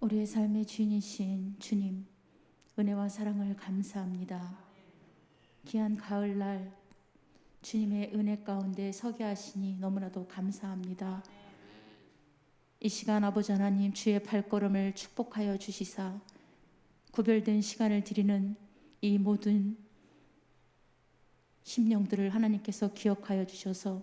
우리의 삶의 주인이신 주님, 은혜와 사랑을 감사합니다. 귀한 가을날 주님의 은혜 가운데 서게 하시니 너무나도 감사합니다. 이 시간 아버지 하나님, 주의 발걸음을 축복하여 주시사 구별된 시간을 드리는 이 모든 심령들을 하나님께서 기억하여 주셔서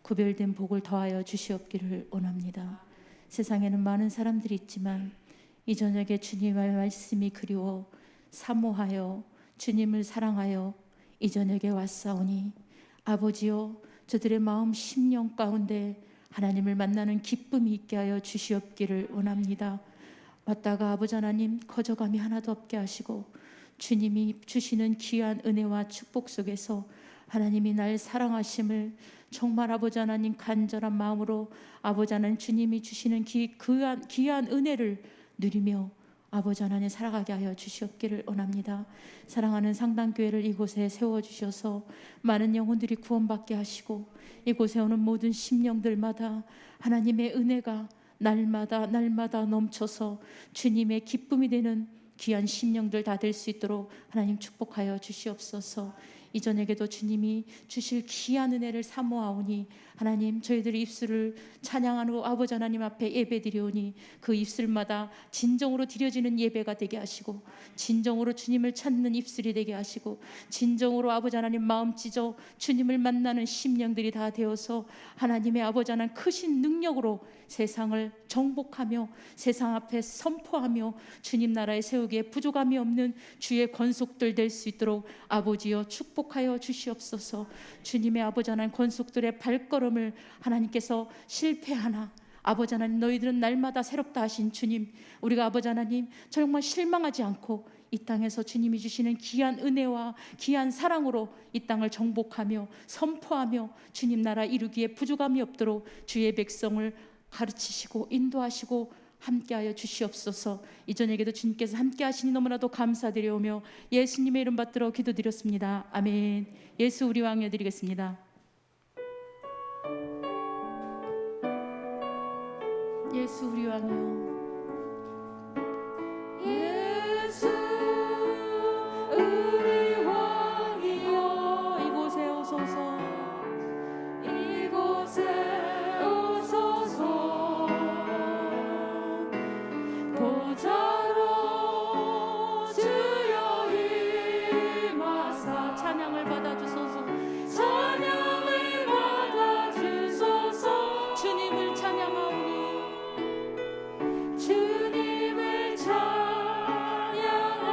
구별된 복을 더하여 주시옵기를 원합니다. 세상에는 많은 사람들이 있지만 이 저녁에 주님의 말씀이 그리워 사모하여 주님을 사랑하여 이 저녁에 왔사오니 아버지여, 저들의 마음 심령 가운데 하나님을 만나는 기쁨이 있게 하여 주시옵기를 원합니다. 왔다가 아버지 하나님 거저감이 하나도 없게 하시고 주님이 주시는 귀한 은혜와 축복 속에서 하나님이 날 사랑하심을 정말 아버지 하나님 간절한 마음으로 아버지 하나님 주님이 주시는 귀한 은혜를 누리며 아버지 하나님 살아가게 하여 주시옵기를 원합니다. 사랑하는 상당교회를 이곳에 세워주셔서 많은 영혼들이 구원받게 하시고 이곳에 오는 모든 심령들마다 하나님의 은혜가 날마다 넘쳐서 주님의 기쁨이 되는 귀한 심령들 다 될 수 있도록 하나님 축복하여 주시옵소서. 이전에게도 주님이 주실 귀한 은혜를 사모하오니 하나님, 저희들의 입술을 찬양하는 아버지 하나님 앞에 예배드리오니 그 입술마다 진정으로 드려지는 예배가 되게 하시고 진정으로 주님을 찾는 입술이 되게 하시고 진정으로 아버지 하나님 마음 찢어 주님을 만나는 심령들이 다 되어서 하나님의 아버지 하나님 크신 능력으로 세상을 정복하며 세상 앞에 선포하며 주님 나라에 세우기에 부족함이 없는 주의 권속들 될 수 있도록 아버지여 축복하여 주시옵소서. 주님의 아버지 하나님 권속들의 발걸음을 하나님께서 실패하나 아버지 하나님, 너희들은 날마다 새롭다 하신 주님, 우리가 아버지 하나님 정말 실망하지 않고 이 땅에서 주님이 주시는 귀한 은혜와 귀한 사랑으로 이 땅을 정복하며 선포하며 주님 나라 이루기에 부족함이 없도록 주의 백성을 가르치시고 인도하시고 함께하여 주시옵소서. 이전에게도 주님께서 함께하시니 너무나도 감사드려오며 예수님의 이름 받들어 기도드렸습니다. 아멘. 예수 우리 왕여 드리겠습니다. 예수 우리 왕여, 예수 우리 왕이여, 이곳에 오소서, 이곳에 오소서. 보좌로 주여 임하사 찬양을 받아주소서, 찬양을 받아주소서. 주님을 찬양하오니 주님을 찬양하오니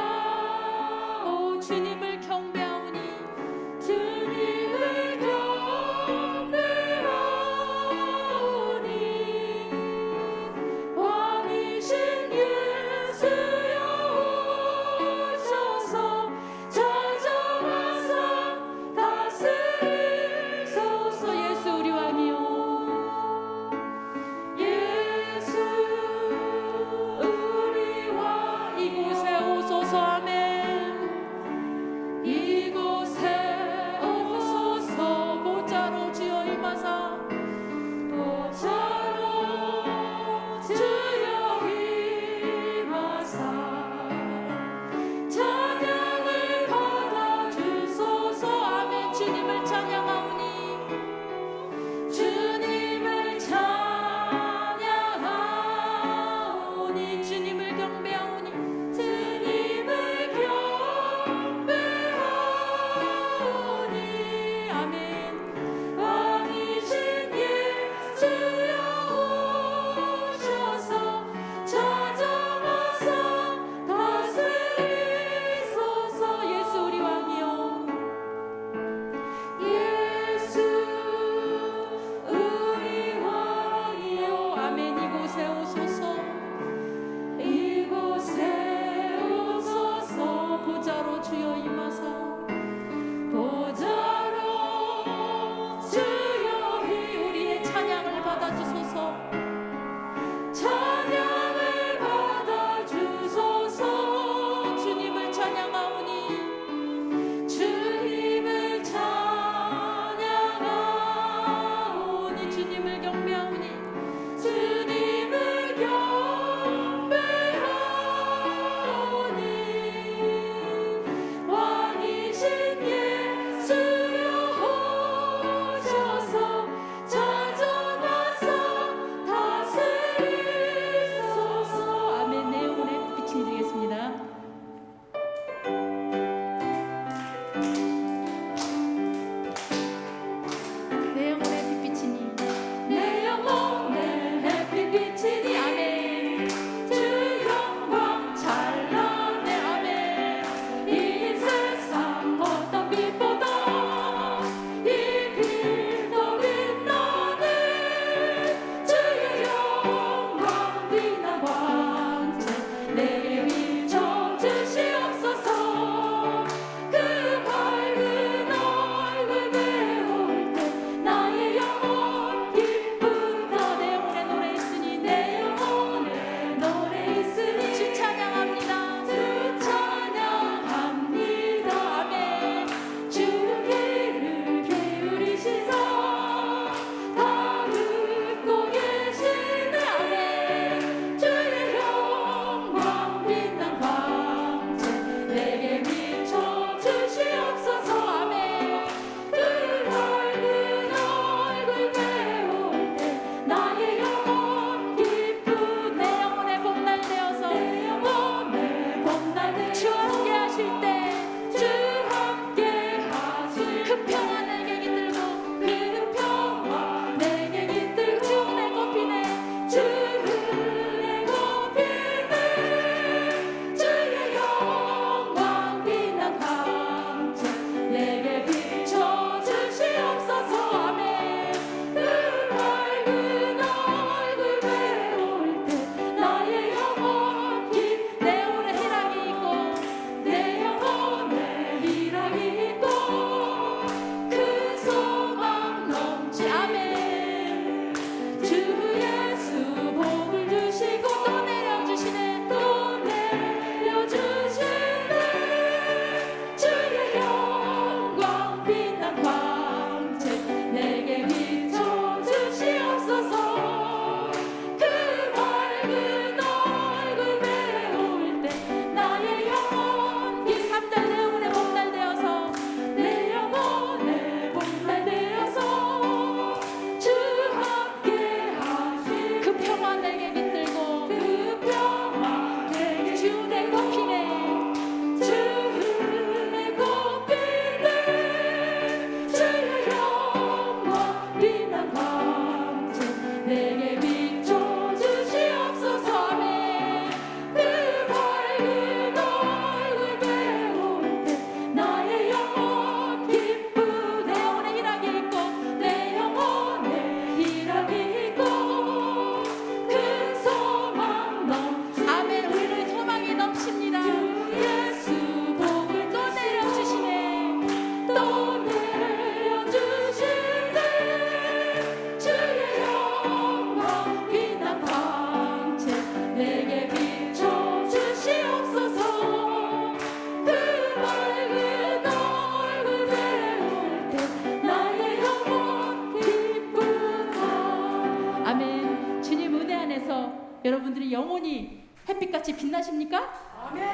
여러분들이 영원히 햇빛같이 빛나십니까? 아멘.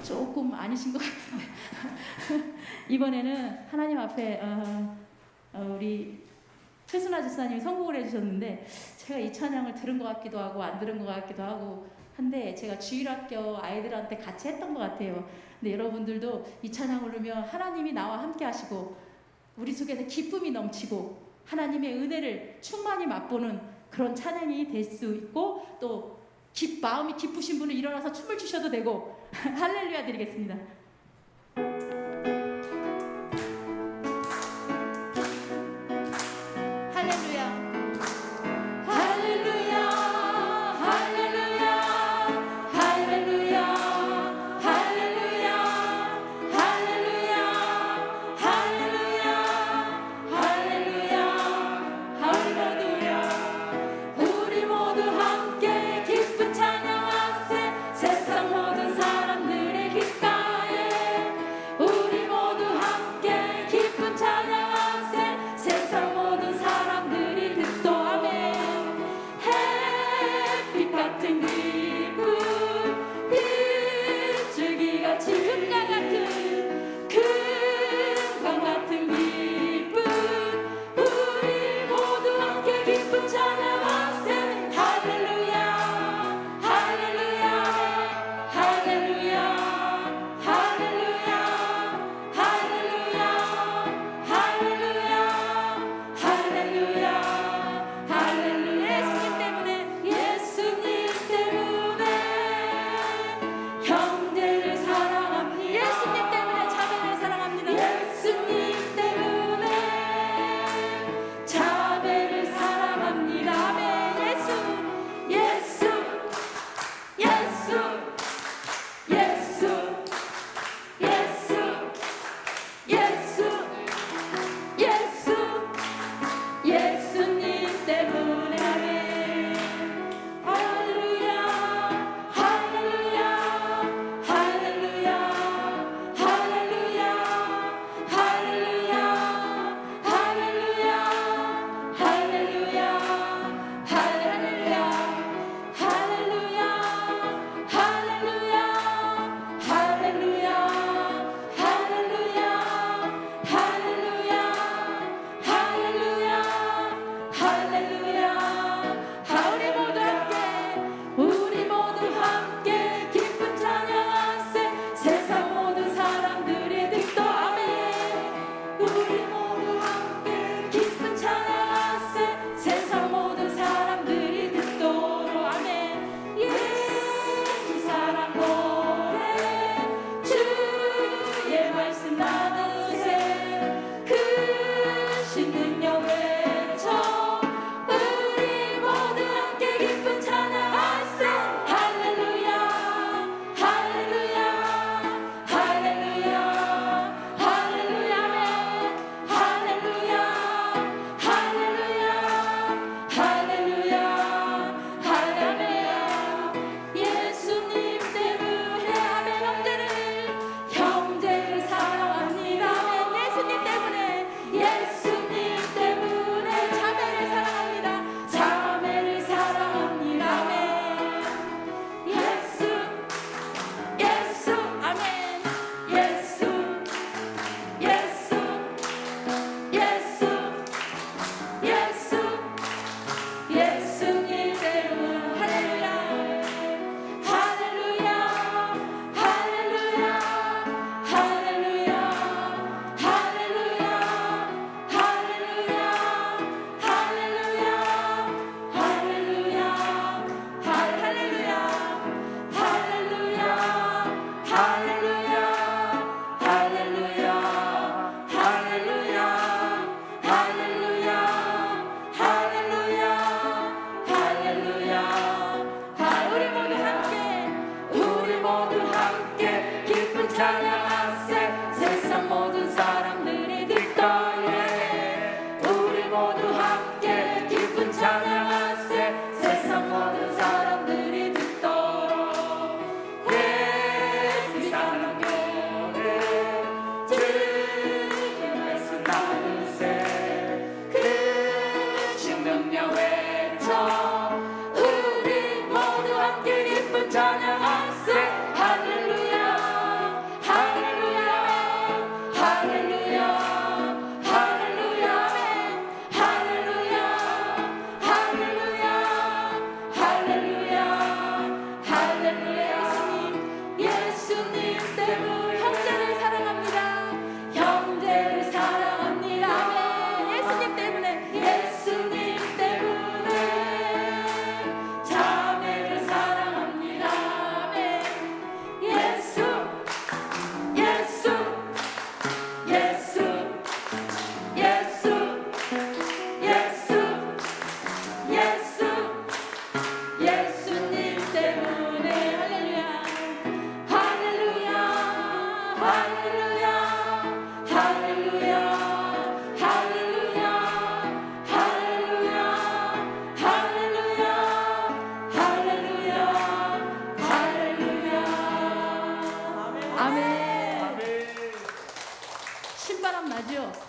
조금 아니신 것 같은데 이번에는 하나님 앞에 우리 최순아 집사님이 선곡을 해주셨는데 제가 이 찬양을 들은 것 같기도 하고 안 들은 것 같기도 하고 한데 제가 주일학교 아이들한테 같이 했던 것 같아요. 근데 여러분들도 이 찬양을 들으면 하나님이 나와 함께 하시고 우리 속에서 기쁨이 넘치고 하나님의 은혜를 충만히 맛보는 그런 찬양이 될 수 있고 또 마음이 기쁘신 분은 일어나서 춤을 추셔도 되고 할렐루야 드리겠습니다. 세상 모든 사람들의 귓가에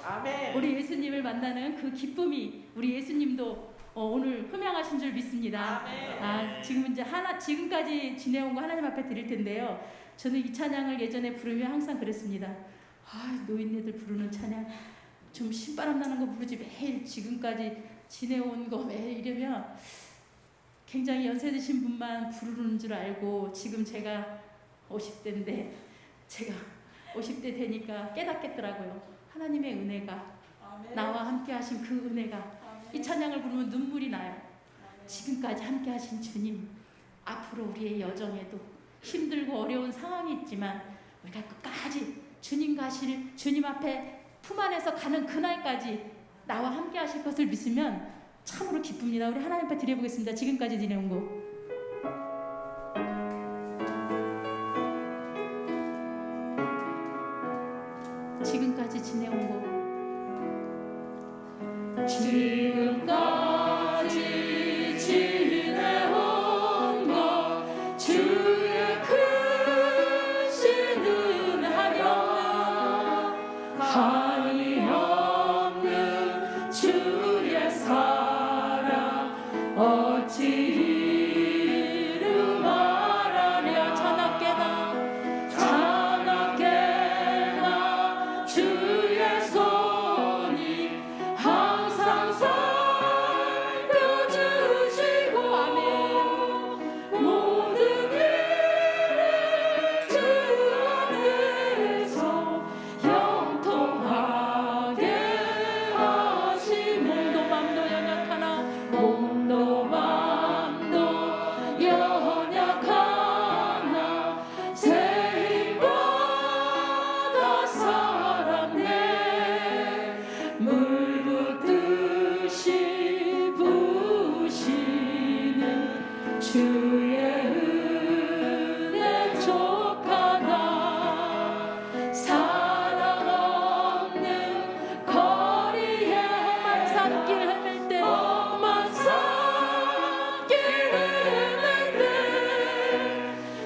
아멘. 우리 예수님을 만나는 그 기쁨이 우리 예수님도 오늘 흠양하신 줄 믿습니다. 아멘. 지금 이제 지금까지 지내온 거 하나님 앞에 드릴 텐데요. 저는 이 찬양을 예전에 부르면 항상 그랬습니다. 노인네들 부르는 찬양 좀 신바람 나는 거 부르지 매일 지금까지 지내온 거 매일 이러면 굉장히 연세 드신 분만 부르는 줄 알고 지금 제가 50대인데 제가 50대 되니까 깨닫겠더라고요. 하나님의 은혜가 나와 함께 하신 그 은혜가 이 찬양을 부르면 눈물이 나요. 지금까지 함께 하신 주님, 앞으로 우리의 여정에도 힘들고 어려운 상황이 있지만 우리가 끝까지 주님 앞에 품 안에서 가는 그날까지 나와 함께 하실 것을 믿으면 참으로 기쁩니다. 우리 하나님 앞에 드려보겠습니다. 지금까지 지내온 거. 지금까지 지내온 거. 지금까지 지내온 거 주의 크신 은혜하리 없는 주의 사랑 어찌 이루 말하랴. 자나깨나 주의 손이 항상 살펴주시고 모든 일을 주 안에서 형통하게 하시. 몸도 맘도 연약하나 새 힘받아 살았네. 물 붓듯이 부으시는 주의 은혜 족하다. 사랑 없는 거리에 험한 산길 헤맬 때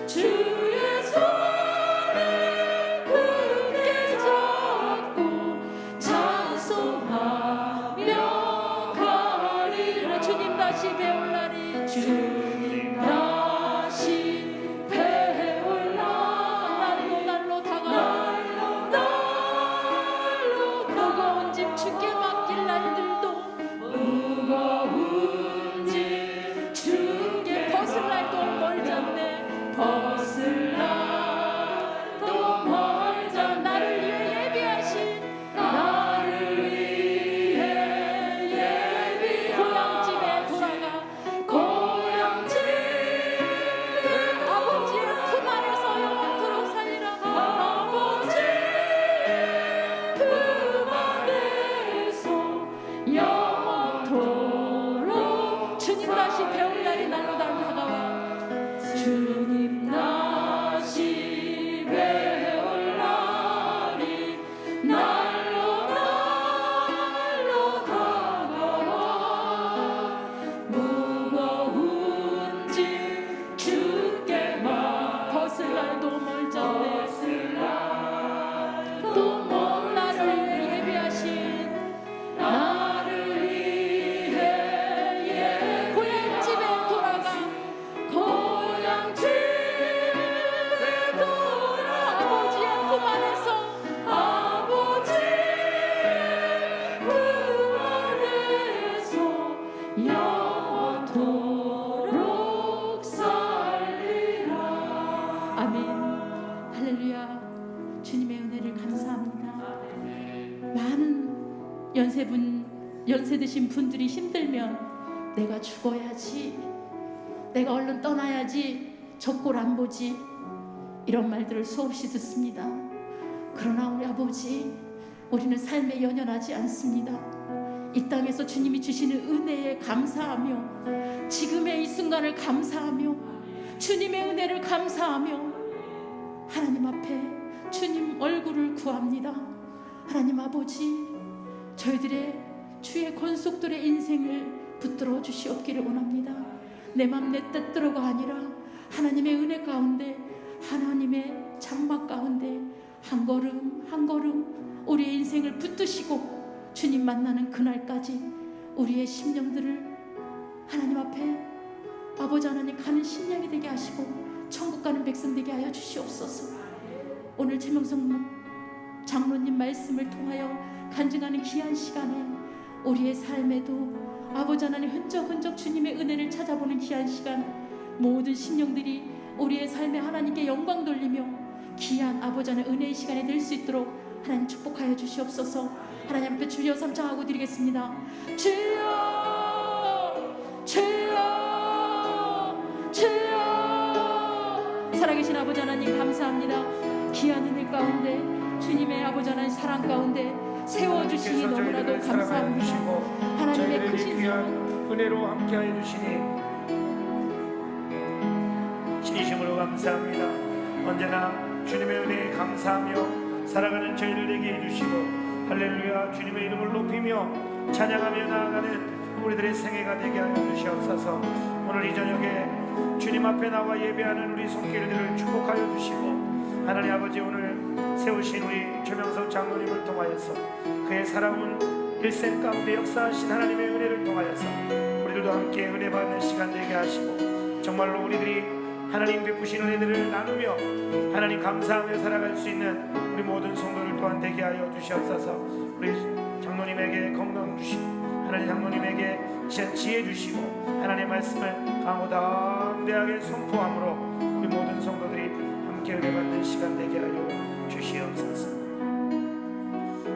주의 손을 굳게 잡고 찬송하며 가리라. 주님 다시 배울 날이 주님 다시 배울 날로 다가와. 날로 무거운 짐 주께 맡길 날들도 무거운 짐 주께 벗을 날도 멀잖네. 벗을 날도 멀자. 나를 위해 예비하신 고향집에 돌아가 아버지의 품 안에서 영원토록 살리라. 아버지의 품 안에서 영원토록. 주님 다시 배울 날이 날로 다가와. 주님 다시 배울 날이 날로 다가와. 무거운 짐 주께 벗을 날도 멀잖네. 또 먼 나를 예비하신 고향집에 돌아가 아버지의 품 안에서 영원토록 살리라. 아멘. 할렐루야. 주님의 은혜를 감사합니다. 많은 연세 드신 분들이 힘들면 내가 죽어야지, 내가 얼른 떠나야지, 저 꼴 안 보지, 이런 말들을 수없이 듣습니다. 그러나 우리 아버지, 우리는 삶에 연연하지 않습니다. 이 땅에서 주님이 주시는 은혜에 감사하며 지금의 이 순간을 감사하며 주님의 은혜를 감사하며 하나님 앞에 주님 얼굴을 구합니다. 하나님 아버지, 저희들의 주의 권속들의 인생을 붙들어 주시옵기를 원합니다. 내 맘 내 뜻대로가 아니라 하나님의 은혜 가운데, 하나님의 장막 가운데, 한 걸음 한 걸음 우리의 인생을 붙드시고 주님 만나는 그날까지 우리의 심령들을 하나님 앞에 아버지 하나님 가는 심령이 되게 하시고 천국 가는 백성 되게 하여 주시옵소서. 오늘 최명성 장로님 말씀을 통하여 간증하는 귀한 시간에 우리의 삶에도 아버지 하나님 흔적 주님의 은혜를 찾아보는 귀한 시간, 모든 심령들이 우리의 삶에 하나님께 영광 돌리며 귀한 아버지 하나님 은혜의 시간이 될 수 있도록 하나님 축복하여 주시옵소서. 하나님 앞에 주여 삼창하고 드리겠습니다. 주여 주여 주여. 살아계신 아버지 하나님 감사합니다. 귀한 은혜 가운데 주님의 아버지 하나님 사랑 가운데 세워주시니 너무나도 감사합니다. 하나님의 크신 귀한 은혜로 함께하여 주시니 진심으로 감사합니다. 언제나 주님의 은혜에 감사하며 살아가는 저희를 되게 해주시고 할렐루야 주님의 이름을 높이며 찬양하며 나아가는 우리들의 생애가 되게 하여 주시옵소서. 오늘 이 저녁에 주님 앞에 나와 예배하는 우리 손길들을 축복하여 주시고 하나님 아버지 오늘 세우신 우리 최명석 장로님을 통하여서 그의 살아온 일생 가운데 역사하신 하나님의 은혜를 통하여서 우리들도 함께 은혜 받는 시간 되게 하시고 정말로 우리들이 하나님 베푸신 은혜들을 나누며 하나님 감사하며 살아갈 수 있는 우리 모든 성도들 또한 되게 하여 주시옵소서. 우리 장로님에게 건강 주시고 하나님 장로님에게 지혜 주시고 하나님의 말씀을 강호당대하게 선포함으로 우리 모든 성도들이 함께 은혜 받는 시간 되게 하여 주시옵소서.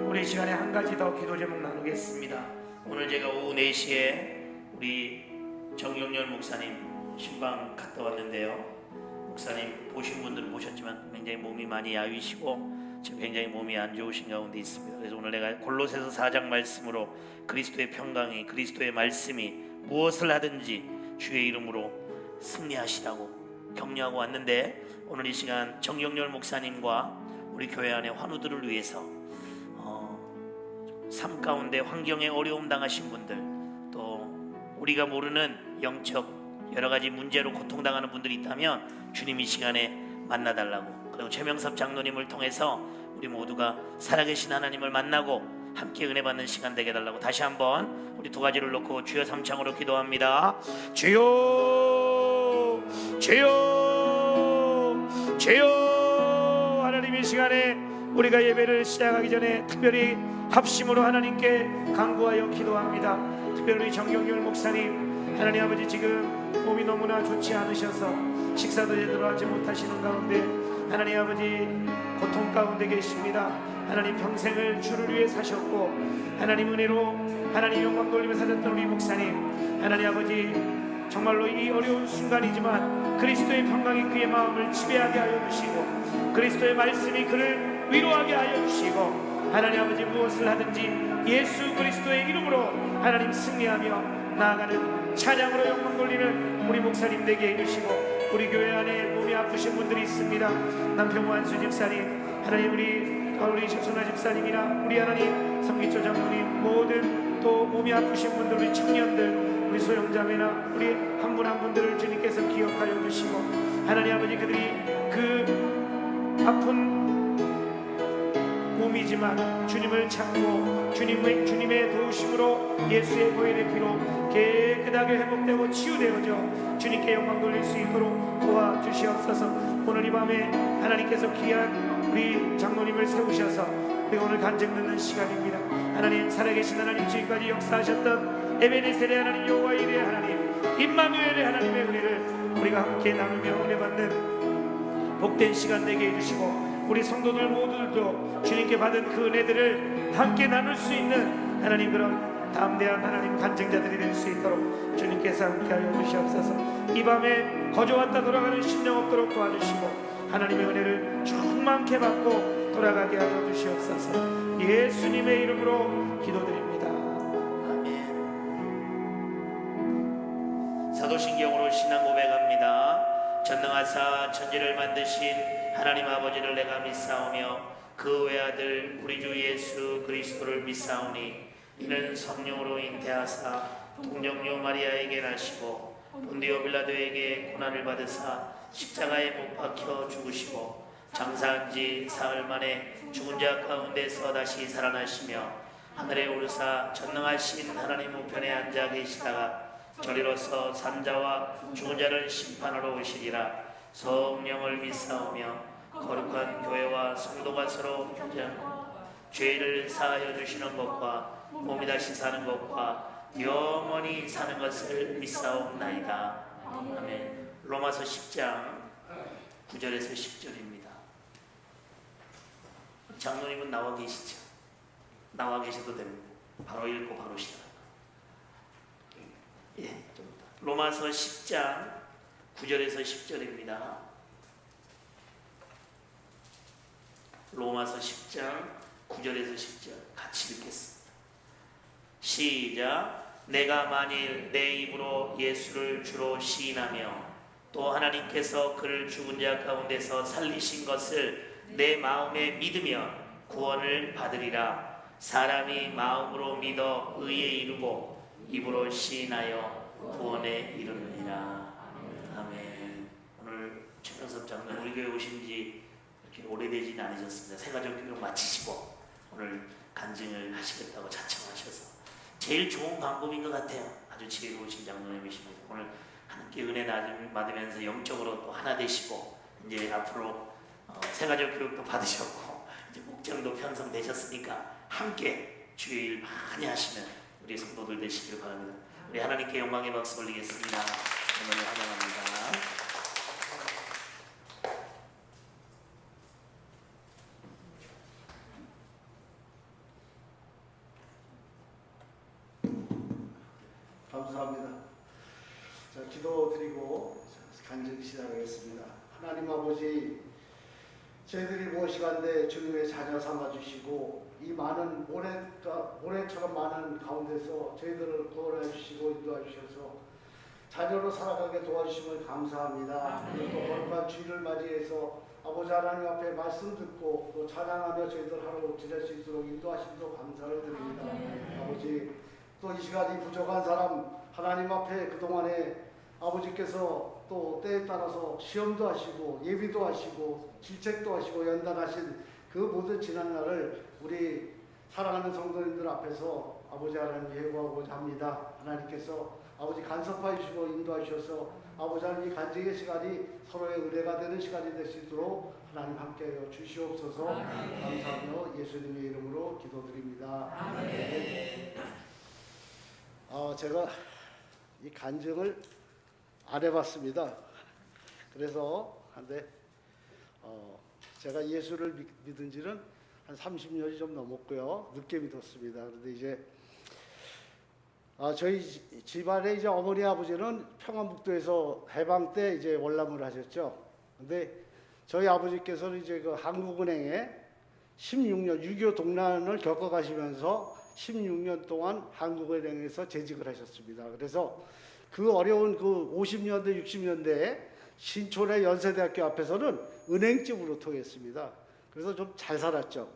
우리 이 시간에 한 가지 더 기도 제목 나누겠습니다. 오늘 제가 오후 4시에 우리 정영렬 목사님 신방 갔다 왔는데요. 목사님 보신 분들은 보셨지만 굉장히 몸이 많이 야위시고 지금 굉장히 몸이 안 좋으신 가운데 있습니다. 그래서 오늘 내가 골로새서 4장 말씀으로 그리스도의 평강이 그리스도의 말씀이 무엇을 하든지 주의 이름으로 승리하시라고 격려하고 왔는데 오늘 이 시간 정영렬 목사님과 우리 교회 안의 환우들을 위해서 삶 가운데 환경에 어려움 당하신 분들 또 우리가 모르는 영적 여러 가지 문제로 고통당하는 분들이 있다면 주님 이 시간에 만나달라고 그리고 최명섭 장로님을 통해서 우리 모두가 살아계신 하나님을 만나고 함께 은혜 받는 시간 되게 해달라고 다시 한번 우리 두 가지를 놓고 주여 삼창으로 기도합니다. 주여 주여 주여. 하나님 이 시간에 우리가 예배를 시작하기 전에 특별히 합심으로 하나님께 간구하여 기도합니다. 특별히 정경열 목사님 하나님 아버지 지금 몸이 너무나 좋지 않으셔서 식사도 제대로 하지 못하시는 가운데 하나님 아버지 고통 가운데 계십니다. 하나님 평생을 주를 위해 사셨고 하나님 은혜로 하나님 영광 돌리며 사셨던 우리 목사님 하나님 아버지 정말로 이 어려운 순간이지만 그리스도의 평강이 그의 마음을 지배하게 하여 주시고 그리스도의 말씀이 그를 위로하게 하여 주시고 하나님 아버지 무엇을 하든지 예수 그리스도의 이름으로 하나님 승리하며 나아가는 찬양으로 영광 돌리는 우리 목사님 되게 해주시고 우리 교회 안에 몸이 아프신 분들이 있습니다. 남편 완수 집사님 하나님 우리 집순아 집사님이나 우리 하나님 성기초 장로님 모든 또 몸이 아프신 분들 우리 청년들 우리 소영자매나 우리 한 분 한 분들을 주님께서 기억하여 주시고 하나님 아버지 그들이 그 아픈 몸이지만 주님을 찾고 주님의 도우심으로 예수의 보혈의 피로 깨끗하게 회복되고 치유되어져 주님께 영광 돌릴 수 있도록 도와주시옵소서. 오늘 이 밤에 하나님께서 귀한 우리 장로님을 세우셔서 우리가 오늘 간증 듣는 시간입니다. 하나님 살아계신 하나님 지금까지 역사하셨던 에베네셀의 하나님 여호와 이레의 하나님 임마누엘의 하나님의 은혜를 우리가 함께 나누며 은혜 받는 복된 시간 되게 해주시고 우리 성도들 모두도 주님께 받은 그 은혜들을 함께 나눌 수 있는 하나님 그런 담대한 하나님 간증자들이 될 수 있도록 주님께서 함께하여 주시옵소서. 이 밤에 거저 왔다 돌아가는 심령 없도록 도와주시고 하나님의 은혜를 충만케 받고 돌아가게 하여 주시옵소서. 예수님의 이름으로 기도드립니다. 아멘. 사도신경으로 신앙 고백합니다. 전능하사 천지를 만드신 하나님 아버지를 내가 믿사오며 그 외아들 우리 주 예수 그리스도를 믿사오니 이는 성령으로 잉태하사 동정녀 마리아에게 나시고 본디오 빌라도에게 고난을 받으사 십자가에 못 박혀 죽으시고 장사한 지 사흘 만에 죽은 자 가운데서 다시 살아나시며 하늘에 오르사 전능하신 하나님 우편에 앉아 계시다가 저리로서 산자와 죽은 자를 심판하러 오시리라. 성령을 믿사오며 거룩한 교회와 성도가 서로 교제하고 죄를 사하여 주시는 것과 몸이 다시 사는 것과 영원히 사는 것을 믿사옵나이다. 아멘. 로마서 10장 9절에서 10절입니다. 장로님은 나와 계시죠? 나와 계셔도 됩니다. 바로 읽고 바로 시작합니다. 예, 좀 더. 로마서 10장 9절에서 10절입니다. 로마서 10장 9절에서 10절 같이 읽겠습니다. 시작. 내가 만일 내 입으로 예수를 주로 시인하며 또 하나님께서 그를 죽은 자 가운데서 살리신 것을 내 마음에 믿으며 구원을 받으리라. 사람이 마음으로 믿어 의에 이르고 입으로 시인하여 구원에 이르느니라. 아멘. 오늘 최명섭 장로 우리 교회 오신 지 이렇게 오래되지는 않으셨습니다. 새가족 교육 마치시고 오늘 간증을 하시겠다고 자청하셔서 제일 좋은 방법인 것 같아요. 아주 지혜로우신 장로님이십니다. 오늘 하나님께 은혜 받으면서 영적으로 또 하나 되시고 이제 앞으로 새가족 교육도 받으셨고 이제 목장도 편성되셨으니까 함께 주의 일 많이 하시는 우리 성도들 되시길 바랍니다. 우리 하나님께 영광의 박수 올리겠습니다. 하나님을 환영합니다. 감사합니다. 자, 기도드리고 간증 시작하겠습니다. 하나님 아버지, 저희들이 무엇이간데 주님의 자녀 삼아주시고 이 많은 모래처럼 많은 가운데서 저희들을 구원해 주시고 인도해 주셔서 자녀로 살아가게 도와주심을 감사합니다. 또 거룩한 주일을 맞이해서 아버지 하나님 앞에 말씀 듣고 또 찬양하며 저희들 하루 지낼 수 있도록 인도하심도 감사를 드립니다. 아버지, 또 이 시간이 부족한 사람 하나님 앞에 그동안에 아버지께서 또 때에 따라서 시험도 하시고 예비도 하시고 질책도 하시고 연단하신 그 모든 지난 날을 우리 사랑하는 성도님들 앞에서 아버지 하나님 예고하고자 합니다. 하나님께서 아버지 간섭하여 주시고 인도하셔서 아버지 하나님 이 간증의 시간이 서로의 은혜가 되는 시간이 될 수 있도록 하나님 함께하여 주시옵소서. 감사하며 예수님의 이름으로 기도드립니다. 제가 이 간증을 안 해봤습니다. 그래서 한데 제가 예수를 믿은 지는 한 30년이 좀 넘었고요. 늦게 믿었습니다. 그런데 이제 저희 집안에 이제 어머니 아버지는 평안북도에서 해방 때 이제 월남을 하셨죠. 근데 저희 아버지께서는 이제 그 한국은행에 16년 6.25 동란을 겪어가시면서 16년 동안 한국은행에서 재직을 하셨습니다. 그래서 그 어려운 그 50년대 60년대에 신촌의 연세대학교 앞에서는 은행집으로 통했습니다. 그래서 좀 잘 살았죠.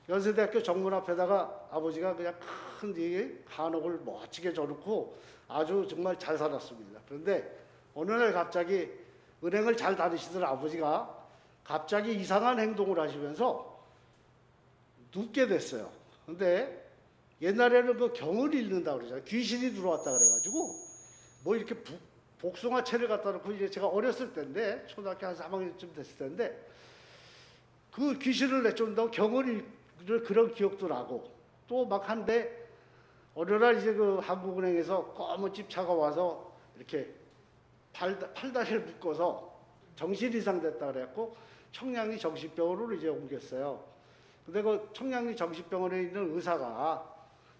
연세대학교 정문 앞에다가 아버지가 그냥 큰 한옥을 멋지게 져놓고 아주 정말 잘 살았습니다. 그런데 어느 날 갑자기 은행을 잘 다니시던 아버지가 갑자기 이상한 행동을 하시면서 눕게 됐어요. 근데 옛날에는 그 경을 읽는다고 그러잖아요. 귀신이 들어왔다 그래가지고 뭐 이렇게 복숭아 채를 갖다 놓고 이제 제가 어렸을 때인데 초등학교 한 3학년쯤 됐을 때인데 그 귀신을 내쫓는다고 경을 읽을 그런 기억도 나고 또 막 한데 어느 날 이제 그 한국은행에서 검은 집차가 와서 이렇게 팔다리를 묶어서 정신 이상됐다 그래갖고 청량리 정신병원으로 이제 옮겼어요. 근데 그 청량리 정신병원에 있는 의사가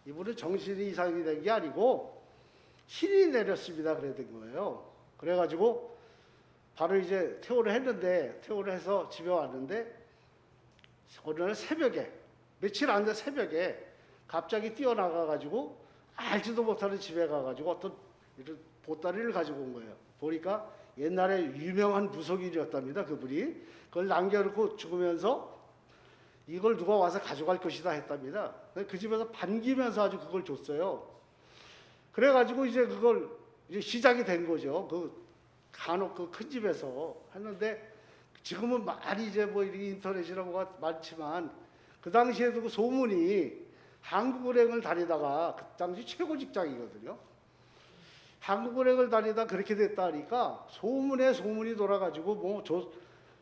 이분은 정신이 이상이 된 게 아니고 신이 내렸습니다. 그래 된 거예요. 그래가지고 바로 이제 퇴원을 했는데 퇴원을 해서 집에 왔는데 어느 날 새벽에 며칠 안 돼 새벽에 갑자기 뛰어나가가지고 알지도 못하는 집에 가가지고 어떤 이런 보따리를 가지고 온 거예요. 보니까 옛날에 유명한 무속인이었답니다. 그분이 그걸 남겨놓고 죽으면서 이걸 누가 와서 가져갈 것이다 했답니다. 그 집에서 반기면서 아주 그걸 줬어요. 그래가지고 이제 그걸 이제 시작이 된 거죠. 그 간혹 그 큰 집에서 했는데 지금은 많이 이제 뭐 이렇게 인터넷이라고 뭐가 많지만 그 당시에도 그 소문이 한국은행을 다니다가 그 당시 최고 직장이거든요. 한국은행을 다니다 그렇게 됐다 하니까 소문에 소문이 돌아가지고 뭐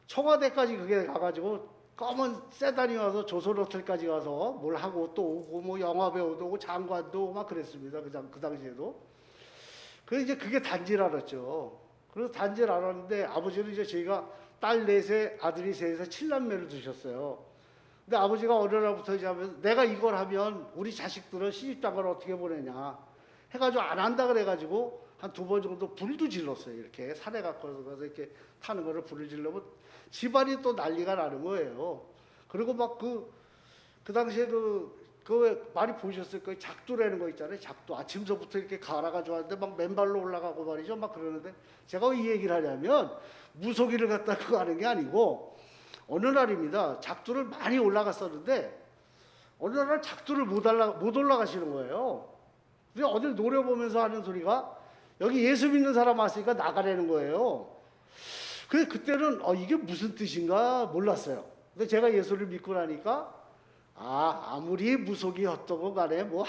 청와대까지 그게 가가지고 검은 세단이 와서 조선호텔까지 가서 뭘 하고 또 오고 뭐 영화 배우도 오고 장관도 오고 막 그랬습니다. 그 당시에도. 그래서 이제 그게 단지를 알았죠. 그래서 단지를 알았는데 아버지는 이제 저희가 딸 넷에 아들이 셋에서 7남매를 두셨어요. 근데 아버지가 어느 날부터 이제 하면서 내가 이걸 하면 우리 자식들은 시집장가를 어떻게 보내냐 해가지고 안 한다 그래가지고 한 2번 정도 불도 질렀어요. 이렇게 산에 갖고 가서 이렇게 타는 거를 불을 질러면 집안이 또 난리가 나는 거예요. 그리고 막 그 당시에 그 많이 보셨을 거예요. 작두라는 거 있잖아요. 작두. 아침서부터 이렇게 갈아가지고 하는데 막 맨발로 올라가고 말이죠. 막 그러는데 제가 왜 이 얘기를 하냐면 무속인을 갖다 그거 하는 게 아니고 어느 날입니다. 작두를 많이 올라갔었는데 어느 날 작두를 못 올라가시는 거예요. 근데 어딜 노려보면서 하는 소리가 여기 예수 믿는 사람 왔으니까 나가라는 거예요. 그때는 이게 무슨 뜻인가 몰랐어요. 근데 제가 예수를 믿고 나니까 아무리 무속이 헛되고 간에 뭐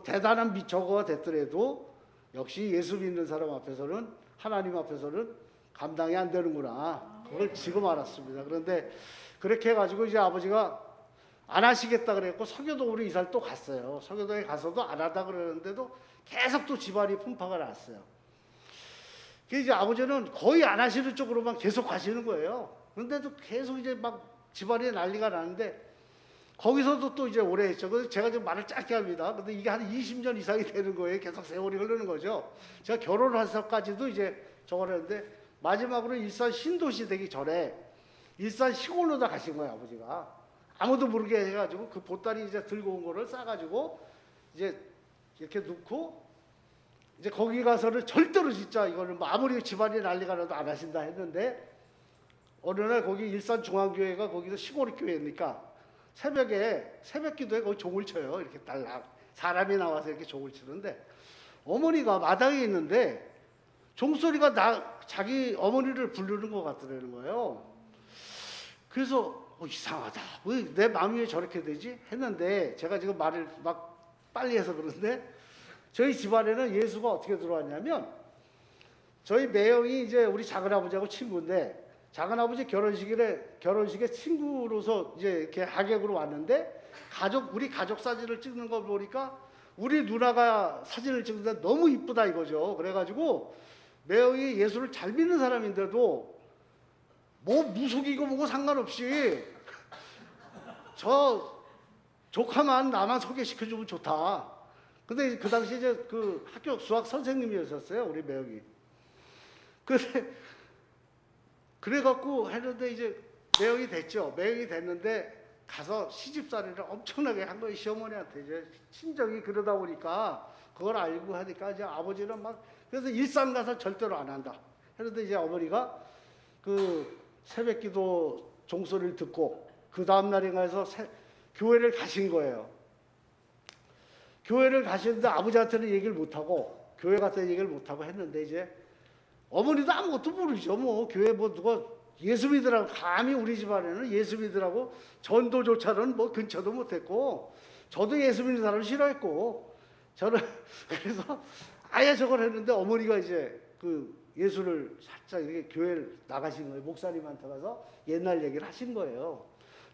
대단한 미처가 됐더라도 역시 예수 믿는 사람 앞에서는 하나님 앞에서는 감당이 안 되는구나. 그걸 지금 알았습니다. 그런데 그렇게 해가지고 이제 아버지가 안 하시겠다 그랬고 서교동으로 이사를 또 갔어요. 서교동에 가서도 안 하다 그러는데도 계속 또 집안이 풍파가 났어요. 그래서 이제 아버지는 거의 안 하시는 쪽으로만 계속 가시는 거예요. 그런데도 계속 이제 막 집안이 난리가 나는데 거기서도 또 이제 오래 했죠. 그래서 제가 좀 말을 짧게 합니다. 근데 이게 한 20년 이상이 되는 거예요. 계속 세월이 흐르는 거죠. 제가 결혼해서까지도 이제 저걸 했는데 마지막으로 일산 신도시 되기 전에 일산 시골로 다 가신 거예요. 아버지가. 아무도 모르게 해가지고 그 보따리 이제 들고 온 거를 싸가지고 이제 이렇게 넣고 이제 거기 가서는 절대로 진짜 이거는 뭐 아무리 집안이 난리가 나도 안 하신다 했는데 어느 날 거기 일산 중앙교회가 거기서 시골 교회니까 새벽에 새벽 기도에 거기 종을 쳐요. 이렇게 딸락 사람이 나와서 이렇게 종을 치는데 어머니가 마당에 있는데 종소리가 자기 어머니를 부르는 것 같더라는 거예요. 그래서 이상하다. 왜 내 마음이 왜 저렇게 되지? 했는데 제가 지금 말을 막 빨리 해서 그런데 저희 집안에는 예수가 어떻게 들어왔냐면 저희 매형이 이제 우리 작은아버지하고 친구인데 작은아버지 결혼식에 친구로서 이제 이렇게 하객으로 왔는데 우리 가족 사진을 찍는 거 보니까 우리 누나가 사진을 찍는데 너무 이쁘다 이거죠. 그래가지고 매형이 예수를 잘 믿는 사람인데도 뭐 무속이고 뭐고 상관없이 저 조카만 나만 소개시켜주면 좋다. 근데 그 당시 이제 그 학교 수학 선생님이었었어요. 우리 매형이. 근데 그래갖고 했는데 이제 매형이 됐죠. 매형이 됐는데 가서 시집살이를 엄청나게 한 거예요. 시어머니한테 이제 친정이 그러다 보니까 그걸 알고 하니까 이제 아버지는 막 그래서 일산 가서 절대로 안 한다. 했는데 이제 어머니가 그 새벽기도 종소리를 듣고 그 다음 날인가 해서 교회를 가신 거예요. 교회를 가시는데 아버지한테는 얘기를 못하고 교회 갔다 얘기를 못하고 했는데 이제 어머니도 아무것도 모르죠. 뭐 교회 뭐 누가 예수 믿으라고 감히 우리 집안에는 예수 믿으라고 전도조차는 뭐 근처도 못했고 저도 예수 믿는 사람을 싫어했고 저는 그래서 아예 저걸 했는데 어머니가 이제 그 예수를 살짝 이렇게 교회를 나가신 거예요. 목사님한테 가서 옛날 얘기를 하신 거예요.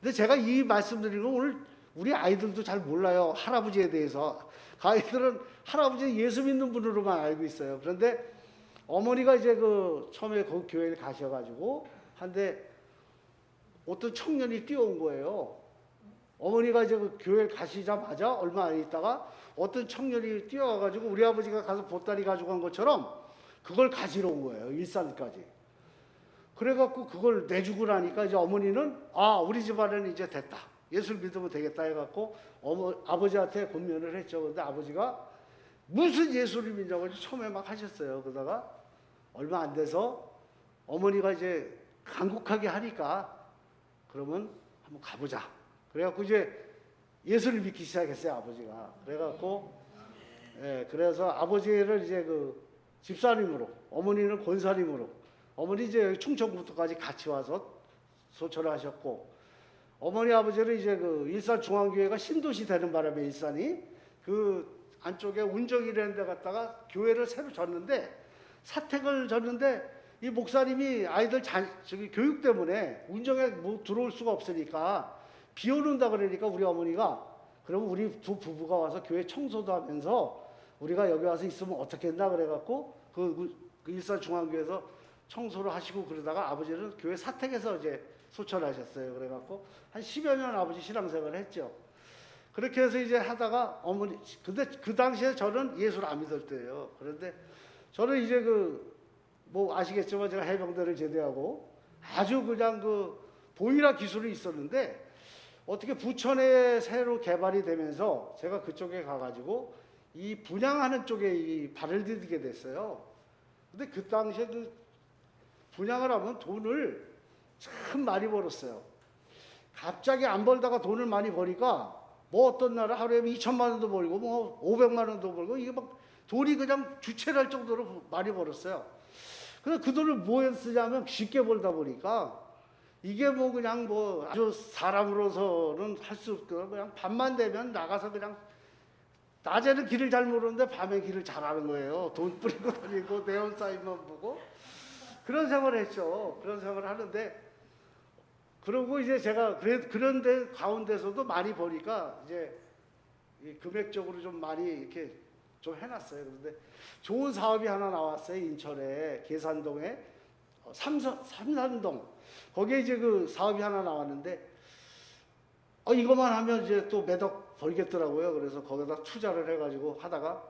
근데 제가 이 말씀드리는 건 오늘 우리 아이들도 잘 몰라요. 할아버지에 대해서. 아이들은 할아버지 예수 믿는 분으로만 알고 있어요. 그런데 어머니가 이제 그 처음에 그 교회를 가셔가지고 한데 어떤 청년이 뛰어온 거예요. 어머니가 이제 그 교회를 가시자마자 얼마 안 있다가 어떤 청년이 뛰어와가지고 우리 아버지가 가서 보따리 가지고 간 것처럼 그걸 가지러 온 거예요. 일산까지. 그래갖고 그걸 내주고 나니까 이제 어머니는 우리 집안에는 이제 됐다. 예수를 믿으면 되겠다 해갖고 아버지한테 권면을 했죠. 근데 아버지가 무슨 예수를 믿냐고 처음에 막 하셨어요. 그러다가 얼마 안 돼서 어머니가 이제 간곡하게 하니까 그러면 한번 가보자. 그래갖고 이제 예수를 믿기 시작했어요. 아버지가. 그래갖고 그래서 아버지를 이제 그 집사님으로 어머니는 권사님으로 어머니 이제 여기 충청북도까지 같이 와서 소천을 하셨고, 어머니 아버지는 이제 그 일산 중앙교회가 신도시 되는 바람에 일산이 그 안쪽에 운정이라는 데 갔다가 교회를 새로 졌는데, 사택을 졌는데 이 목사님이 아이들 저기 교육 때문에 운정에 뭐 들어올 수가 없으니까 비 오는다 그러니까 우리 어머니가 그럼 우리 두 부부가 와서 교회 청소도 하면서 우리가 여기 와서 있으면 어떻겠나 그래갖고 그 일산 중앙교회에서 청소를 하시고 그러다가 아버지는 교회 사택에서 이제 소천하셨어요. 그래갖고 한 10여 년 아버지 신앙생활을 했죠. 그렇게 해서 이제 하다가 어머니, 근데 그 당시에 저는 예수를 안 믿을 때예요. 그런데 저는 이제 뭐 아시겠지만 제가 해병대를 제대하고 아주 그냥 보이라 기술이 있었는데 어떻게 부천에 새로 개발이 되면서 제가 그쪽에 가가지고 이 분양하는 쪽에 이 발을 디디게 됐어요. 근데 그 당시에 분양을 하면 돈을 참 많이 벌었어요. 갑자기 안 벌다가 돈을 많이 버니까 뭐 어떤 날은 하루에 2천만 원도 벌고 뭐 500만 원도 벌고 이게 막 돈이 그냥 주체할 정도로 많이 벌었어요. 그래서 그 돈을 뭐에 쓰냐면 쉽게 벌다 보니까 이게 뭐 그냥 뭐 아주 사람으로서는 할 수 없고 그냥 밤만 되면 나가서 그냥 낮에는 길을 잘 모르는데 밤에 길을 잘 아는 거예요. 돈 뿌리고 다니고 네온 사인만 보고 그런 생활을 했죠. 그런 생활을 하는데 그러고 이제 제가 그런데 가운데서도 많이 버니까 이제 금액적으로 좀 많이 이렇게 좀 해놨어요. 그런데 좋은 사업이 하나 나왔어요. 인천에 계산동에 삼산동 거기에 이제 그 사업이 하나 나왔는데 이것만 하면 이제 또 매덕 벌겠더라고요. 그래서 거기다 투자를 해가지고 하다가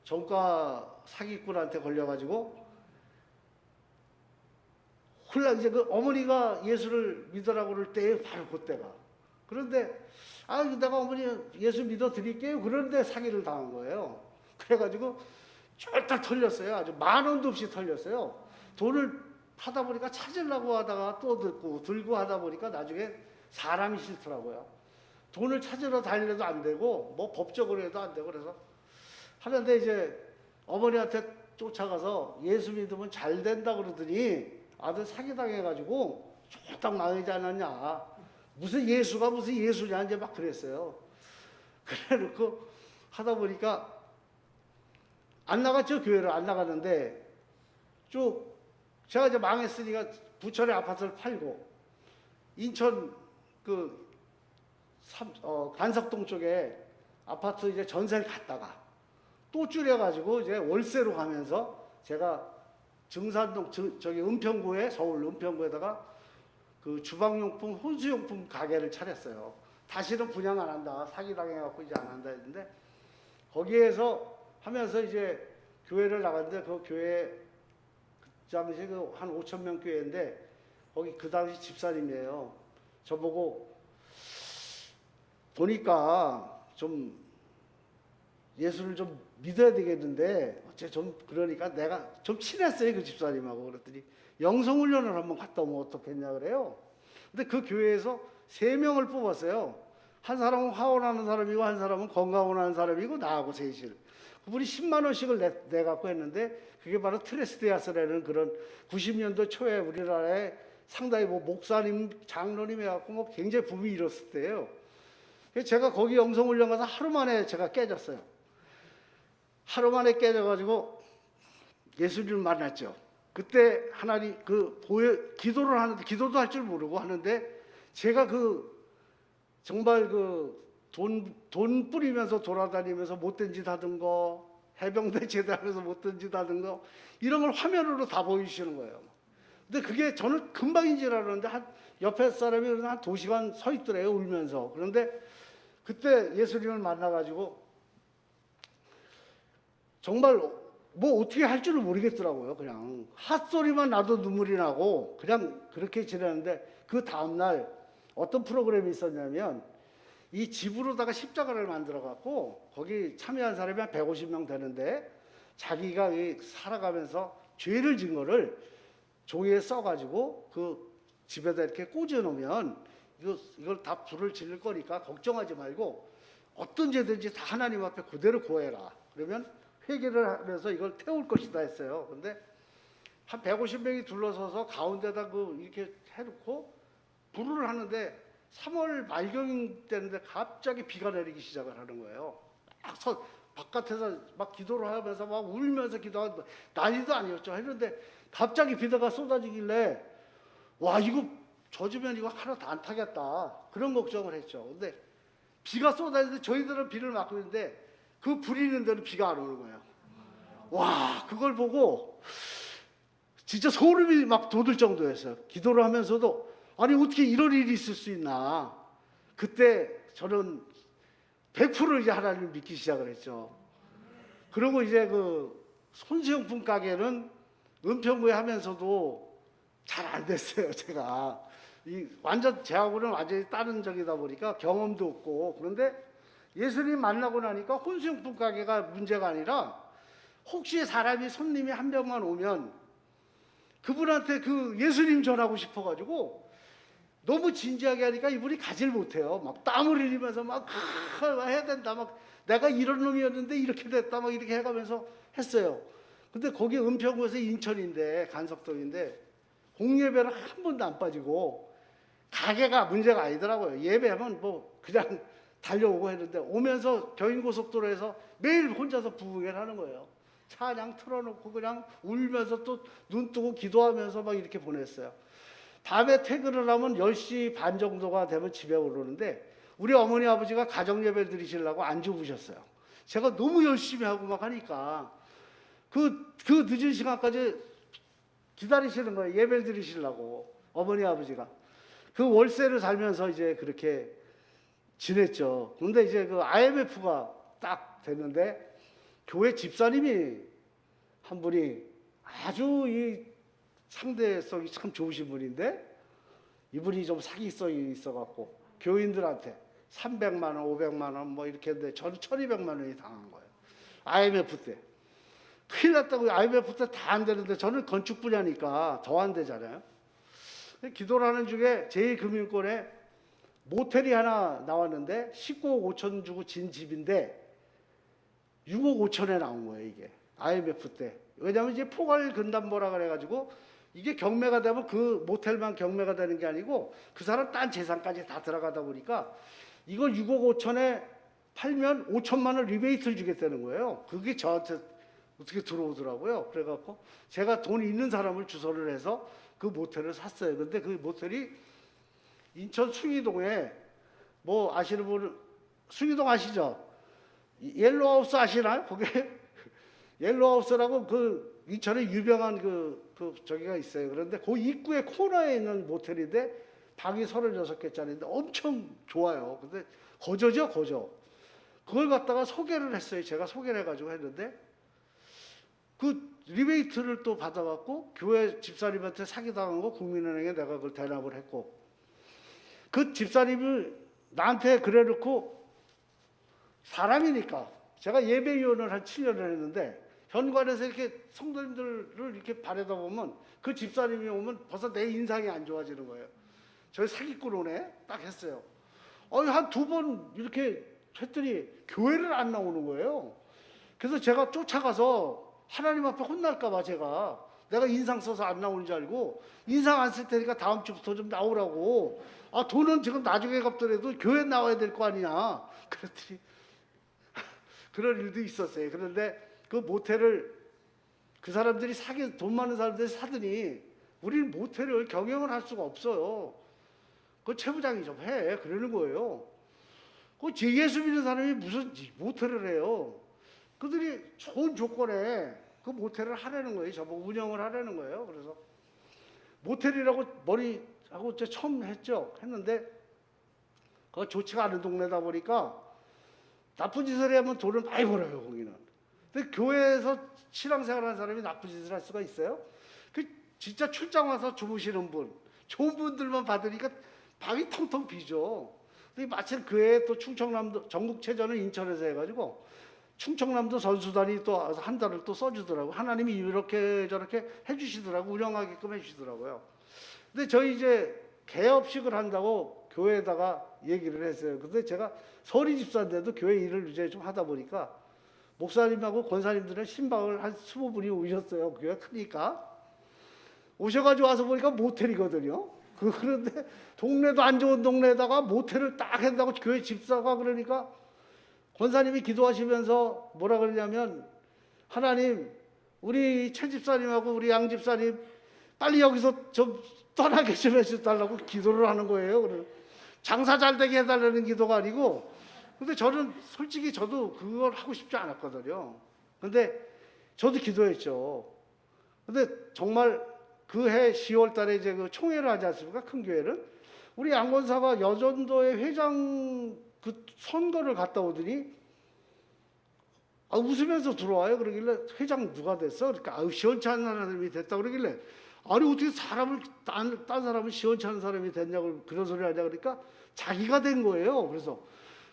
정가 사기꾼한테 걸려가지고 홀라 이제 그 어머니가 예수를 믿으라고 그럴 때에 바로 그때가. 그런데 내가 어머니 예수 믿어 드릴게요. 그런데 사기를 당한 거예요. 그래가지고 쫄딱 털렸어요. 아주 만 원도 없이 털렸어요. 돈을 하다 보니까 찾으려고 하다가 또 들고 하다 보니까 나중에 사람이 싫더라고요. 돈을 찾으러 다니려도 안 되고 뭐 법적으로 해도 안 되고 그래서 하는데 이제 어머니한테 쫓아가서 예수 믿으면 잘 된다 그러더니 아들 사기당해가지고 쫄딱 망하지 않았냐. 무슨 예수냐 이제 막 그랬어요. 그래놓고 하다 보니까 안 나갔죠. 교회를 안 나갔는데 쭉 제가 이제 망했으니까 부천에 아파트를 팔고 인천 간석동 쪽에 아파트 이제 전세를 갔다가 또 줄여가지고 이제 월세로 가면서 제가 증산동 저기 은평구에 서울 은평구에다가 그 주방용품 혼수용품 가게를 차렸어요. 다시는 분양 안 한다. 사기당해갖고 이제 안 한다 했는데 거기에서 하면서 이제 교회를 나갔는데 그 교회 그 당시 한 5천 명 교회인데 거기 그 당시 집사님이에요. 저보고 보니까 좀 예수를 좀 믿어야 되겠는데 어째 좀 그러니까 내가 좀 친했어요 그 집사님하고. 그랬더니 영성훈련을 한번 갔다 오면 어떻겠냐 그래요. 근데 그 교회에서 3명을 뽑았어요. 한 사람은 화원하는 사람이고 한 사람은 건강원하는 사람이고 나하고 셋을. 그분이 10만 원씩을 내갖고 했는데 그게 바로 트레스데아스라는 그런 90년도 초에 우리나라에 상당히 뭐 목사님 장로님 해갖고 뭐 굉장히 붐이 일었을 때예요. 제가 거기 영성훈련 가서 하루 만에 제가 깨졌어요. 하루 만에 깨져가지고 예수님을 만났죠. 그때 하나님 기도를 하는데 기도도 할 줄 모르고 하는데 제가 정말 돈 뿌리면서 돌아다니면서 못된 짓 하던 거, 해병대 제대하면서 못된 짓 하던 거 이런 걸 화면으로 다 보여주시는 거예요. 근데 그게 저는 금방인 줄 알았는데 한 옆에 사람이 한 2시간 서 있더래요 울면서. 그런데 그때 예수님을 만나가지고 정말 뭐 어떻게 할 줄을 모르겠더라고요. 그냥 핫소리만 나도 눈물이 나고 그냥 그렇게 지내는데 그 다음날 어떤 프로그램이 있었냐면 이 집으로다가 십자가를 만들어 갖고 거기 참여한 사람이 한 150명 되는데 자기가 살아가면서 죄를 진 거를 종이에 써가지고 그 집에다 이렇게 꽂아 놓으면 이걸 다 불을 지를 거니까 걱정하지 말고 어떤 죄든지 다 하나님 앞에 그대로 고해라. 그러면 회개를 하면서 이걸 태울 것이다 했어요. 근데 한 150명이 둘러서서 가운데다 그 이렇게 해놓고 불을 하는데 3월 말경 때인데 갑자기 비가 내리기 시작을 하는 거예요. 막 바깥에서 막 기도를 하면서 막 울면서 기도하고 난리도 아니었죠. 했는데 갑자기 비가 쏟아지길래 와 이거 젖으면 이거 하나도 안 타겠다 그런 걱정을 했죠. 근데 비가 쏟아지는데 저희들은 비를 맞고 있는데 그 불이 있는 데는 비가 안 오는 거예요. 와 그걸 보고 진짜 소름이 막 돋을 정도였어요. 기도를 하면서도 아니 어떻게 이런 일이 있을 수 있나. 그때 저는 100% 이제 하나님을 믿기 시작을 했죠. 그리고 이제 그 손수용품 가게는 은평구에 하면서도 잘 안 됐어요. 제가 완전 제하고는 완전히 다른 적이다 보니까 경험도 없고. 그런데 예수님 만나고 나니까 혼수용품 가게가 문제가 아니라 혹시 사람이 손님이 한 명만 오면 그분한테 그 예수님 전하고 싶어가지고 너무 진지하게 하니까 이분이 가지를 못해요. 막 땀을 흘리면서 막 해야 된다. 막 내가 이런 놈이었는데 이렇게 됐다. 막 이렇게 해가면서 했어요. 근데 거기 은평구에서 인천인데 간석동인데 공예배는 한 번도 안 빠지고 가게가 문제가 아니더라고요. 예배하면 뭐 그냥 달려오고 했는데 오면서 경인고속도로에서 매일 혼자서 부흥회를 하는 거예요. 찬양 틀어놓고 그냥 울면서 또 눈 뜨고 기도하면서 막 이렇게 보냈어요. 밤에 퇴근을 하면 10시 반 정도가 되면 집에 오르는데 우리 어머니 아버지가 가정예배 드리시려고 안 주무셨어요. 제가 너무 열심히 하고 막 하니까 그 늦은 시간까지 기다리시는 거예요. 예배 드리시려고 어머니 아버지가. 그 월세를 살면서 이제 그렇게 지냈죠. 근데 이제 그 IMF가 딱 됐는데 교회 집사님이 한 분이 아주 이 상대성이 참 좋으신 분인데 이분이 좀 사기성이 있어갖고 교인들한테 300만 원, 500만 원 뭐 이렇게 했는데 저는 1200만 원이 당한 거예요. IMF 때. 큰일 났다고. IMF 때 다 안 되는데 저는 건축 분야니까 더 안 되잖아요. 기도를 하는 중에 제2금융권에 모텔이 하나 나왔는데 19억 5천 주고 진 집인데 6억 5천에 나온 거예요, 이게. IMF 때. 왜냐하면 이제 포괄 근담보라 그래가지고 이게 경매가 되면 그 모텔만 경매가 되는 게 아니고 그 사람 딴 재산까지 다 들어가다 보니까 이걸 6억 5천에 팔면 5천만 원 리베이트를 주겠다는 거예요. 그게 저한테 어떻게 들어오더라고요. 그래갖고 제가 돈 있는 사람을 주소를 해서 그 모텔을 샀어요. 근데 그 모텔이 인천 숭이동에 뭐 아시는 분은 숭이동 아시죠? 옐로우하우스 아시나요? 거기 옐로우하우스라고 그 인천에 유명한 그 저기가 있어요. 그런데 그 입구에 코너에 있는 모텔인데 방이 36개짜리인데 엄청 좋아요. 근데 거저죠, 거저. 그걸 갖다가 소개를 했어요. 제가 소개를 해가지고 했는데 그 리베이트를 또 받아갖고 교회 집사님한테 사기당한 거 국민은행에 내가 그걸 대납을 했고 그 집사님을 나한테 그래놓고 사람이니까 제가 예배위원을 한 7년을 했는데 현관에서 이렇게 성도님들을 이렇게 바라다 보면 그 집사님이 오면 벌써 내 인상이 안 좋아지는 거예요. 저희 사기꾼 오네 딱 했어요. 한 2번 이렇게 했더니 교회를 안 나오는 거예요. 그래서 제가 쫓아가서 하나님 앞에 혼날까 봐 내가 인상 써서 안 나오는 줄 알고 인상 안 쓸 테니까 다음 주부터 좀 나오라고. 돈은 지금 나중에 갚더라도 교회 나와야 될 거 아니냐. 그랬더니 그런 일도 있었어요. 그런데 그 모텔을 그 사람들이 돈 많은 사람들이 사더니 우리는 모텔을 경영을 할 수가 없어요. 그 최부장이 좀 해. 그러는 거예요. 그 예수 믿는 사람이 무슨 모텔을 해요. 그들이 좋은 조건에 그 모텔을 하라는 거예요. 저보고 운영을 하라는 거예요. 그래서 모텔이라고 머리하고 이제 처음 했는데 그거 좋지가 않은 동네다 보니까 나쁜 짓을 하면 돈을 많이 벌어요, 거기는. 근데 교회에서 신앙생활하는 사람이 나쁜 짓을 할 수가 있어요? 진짜 출장 와서 주무시는 분, 좋은 분들만 받으니까 방이 텅텅 비죠. 근데 마침 그해 또 충청남도 전국체전을 인천에서 해가지고 충청남도 선수단이 또 한 달을 또 써주더라고. 하나님이 이렇게 저렇게 해주시더라고. 운영하게끔 해주시더라고요. 근데 저희 이제 개업식을 한다고 교회에다가 얘기를 했어요. 근데 제가 서리 집사인데도 교회 일을 이제 좀 하다 보니까 목사님하고 권사님들은 신방을 한 20분이 오셨어요. 교회가 크니까. 오셔가지고 와서 보니까 모텔이거든요. 그런데 동네도 안 좋은 동네에다가 모텔을 딱 한다고 교회 집사가 그러니까 권사님이 기도하시면서 뭐라 그러냐면 하나님 우리 최 집사님하고 우리 양 집사님 빨리 여기서 좀 떠나게 좀 해달라고 기도를 하는 거예요. 그래서 장사 잘 되게 해달라는 기도가 아니고 근데 저는 솔직히 저도 그걸 하고 싶지 않았거든요. 근데 저도 기도했죠. 근데 정말 그 해 10월 달에 이제 그 총회를 하지 않습니까? 큰 교회를. 우리 양권사가 여전도의 회장 그 선거를 갔다 오더니 웃으면서 들어와요. 그러길래 회장 누가 됐어? 그러니까 시원치 않은 사람이 됐다 그러길래 아니 어떻게 사람을 딴 사람은 시원치 않은 사람이 됐냐고 그런 소리 하냐 그러니까 자기가 된 거예요. 그래서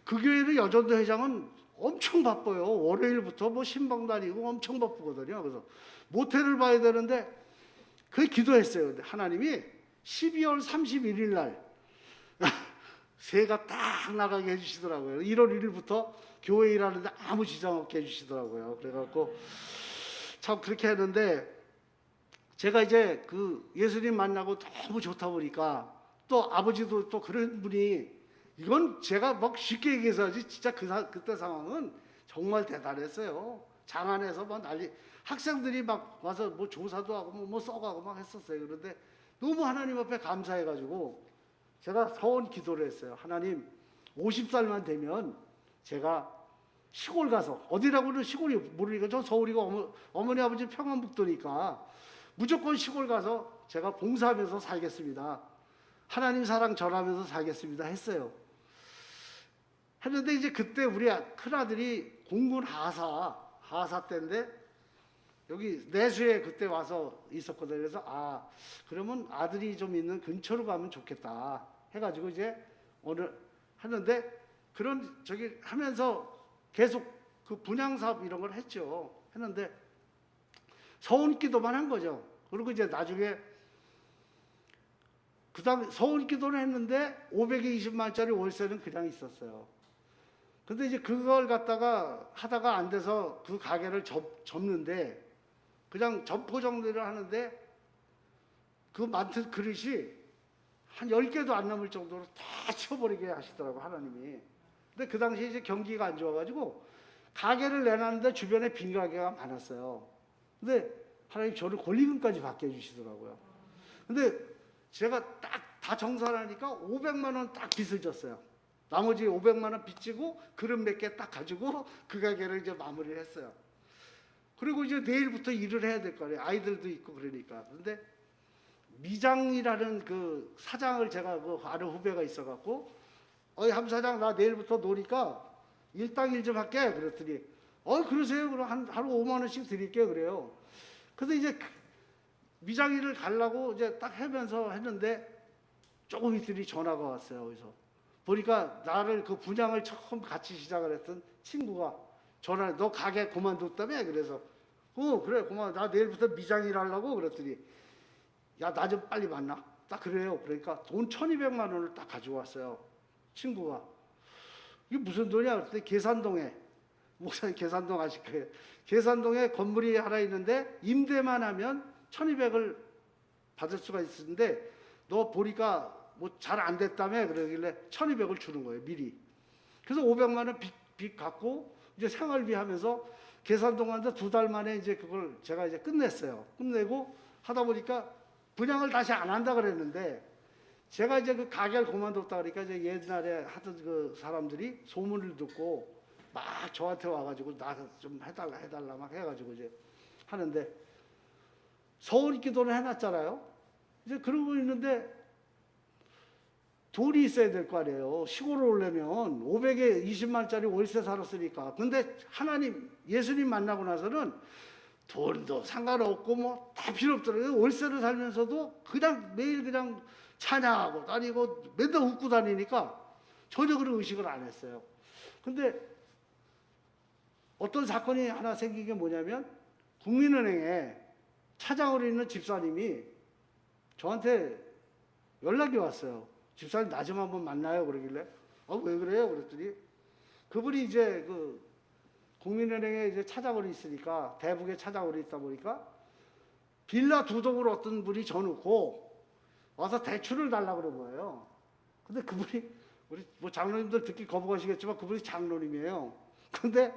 그 교회는 여전도 회장은 엄청 바빠요. 월요일부터 뭐 신방 다니고 엄청 바쁘거든요. 그래서 모텔을 봐야 되는데 그 기도했어요. 근데 하나님이 12월 31일 날 새가 딱 나가게 해주시더라고요. 1월 1일부터 교회 일하는데 아무 지장 없게 해주시더라고요. 그래갖고 참 그렇게 했는데 제가 이제 그 예수님 만나고 너무 좋다 보니까 또 아버지도 또 그런 분이 이건 제가 막 쉽게 얘기해서 하지 진짜 그때 상황은 정말 대단했어요. 장안에서 막 난리 학생들이 막 와서 뭐 조사도 하고 뭐 써가고 막 했었어요. 그런데 너무 하나님 앞에 감사해가지고 제가 서원 기도를 했어요. 하나님 50살만 되면 제가 시골 가서 어디라고는 시골이 모르니까 저 서울이고 어머니 아버지 평안북도니까 무조건 시골 가서 제가 봉사하면서 살겠습니다. 하나님 사랑 전하면서 살겠습니다 했어요. 했는데 이제 그때 우리 큰아들이 공군 하사 때인데 여기 내수에 그때 와서 있었거든요. 그래서 그러면 아들이 좀 있는 근처로 가면 좋겠다 해가지고 이제 오늘 하는데 그런 저기 하면서 계속 그 분양 사업 이런 걸 했죠. 했는데 서운 기도만 한 거죠. 그리고 이제 나중에 그다음 서운 기도는 했는데 520만짜리 월세는 그냥 있었어요. 근데 이제 그걸 갖다가 하다가 안 돼서 그 가게를 접는데 그냥 점포 정리를 하는데 그 많던 그릇이 한 10개도 안 남을 정도로 다 치워버리게 하시더라고 하나님이. 근데 그 당시에 이제 경기가 안 좋아가지고 가게를 내놨는데 주변에 빈 가게가 많았어요. 근데 하나님 저를 권리금까지 받게 해주시더라고요. 근데 제가 딱 다 정산하니까 500만 원 딱 빚을 졌어요. 나머지 500만 원 빚지고 그릇 몇 개 딱 가지고 그 가게를 이제 마무리를 했어요. 그리고 이제 내일부터 일을 해야 될 거예요. 아이들도 있고 그러니까. 근데 미장이라는 그 사장을 제가 그 아는 후배가 있어갖고 함 사장 나 내일부터 노니까 일당일 좀 할게 그랬더니 그러세요. 그럼 하루 5만 원씩 드릴게요 그래요. 그래서 이제 미장일을 가려고 이제 딱 하면서 했는데 조금 있더니 전화가 왔어요. 그래서 보니까 나를 그 분양을 처음 같이 시작을 했던 친구가 전화해 너 가게 그만뒀다며. 그래서 그래 고마워 나 내일부터 미장일 하려고 그랬더니 야 나 좀 빨리 만나 딱 그래요. 그러니까 돈 1200만 원을 딱 가지고 왔어요. 친구가 이게 무슨 돈이야 그랬더니 계산동에 목사님 계산동 아실 거예요. 계산동에 건물이 하나 있는데 임대만 하면 1200을 받을 수가 있었는데 너 보니까 뭐 잘 안 됐다며 그러길래 1200을 주는 거예요 미리. 그래서 500만 원 빚 갖고 이제 생활비 하면서 계산동 한데 2달 만에 이제 그걸 제가 이제 끝냈어요. 끝내고 하다 보니까 분양을 다시 안 한다 그랬는데 제가 이제 그 가게를 그만뒀다 그러니까 이제 옛날에 하던 그 사람들이 소문을 듣고 막 저한테 와가지고 나 좀 해달라 막 해가지고 이제 하는데 서울 기도를 해놨잖아요. 이제 그러고 있는데 돈이 있어야 될 거 아니에요. 시골을 오려면 500에 20만짜리 월세 살았으니까. 근데 하나님 예수님 만나고 나서는 돈도 상관없고 뭐 다 필요 없더라고요. 월세를 살면서도 그냥 매일 그냥 찬양하고 다니고 맨날 웃고 다니니까 전혀 그런 의식을 안 했어요. 근데 어떤 사건이 하나 생긴 게 뭐냐면 국민은행에 차장으로 있는 집사님이 저한테 연락이 왔어요. 집사님 나 좀 한번 만나요 그러길래 왜 그래요 그랬더니 그분이 이제 그 국민은행에 이제 차장으로 있으니까 대북에 차장으로 있다 보니까 빌라 2동을 어떤 분이 져놓고 와서 대출을 달라 그런 거예요. 근데 그분이 우리 뭐 장로님들 듣기 거부하시겠지만 그분이 장로님이에요. 근데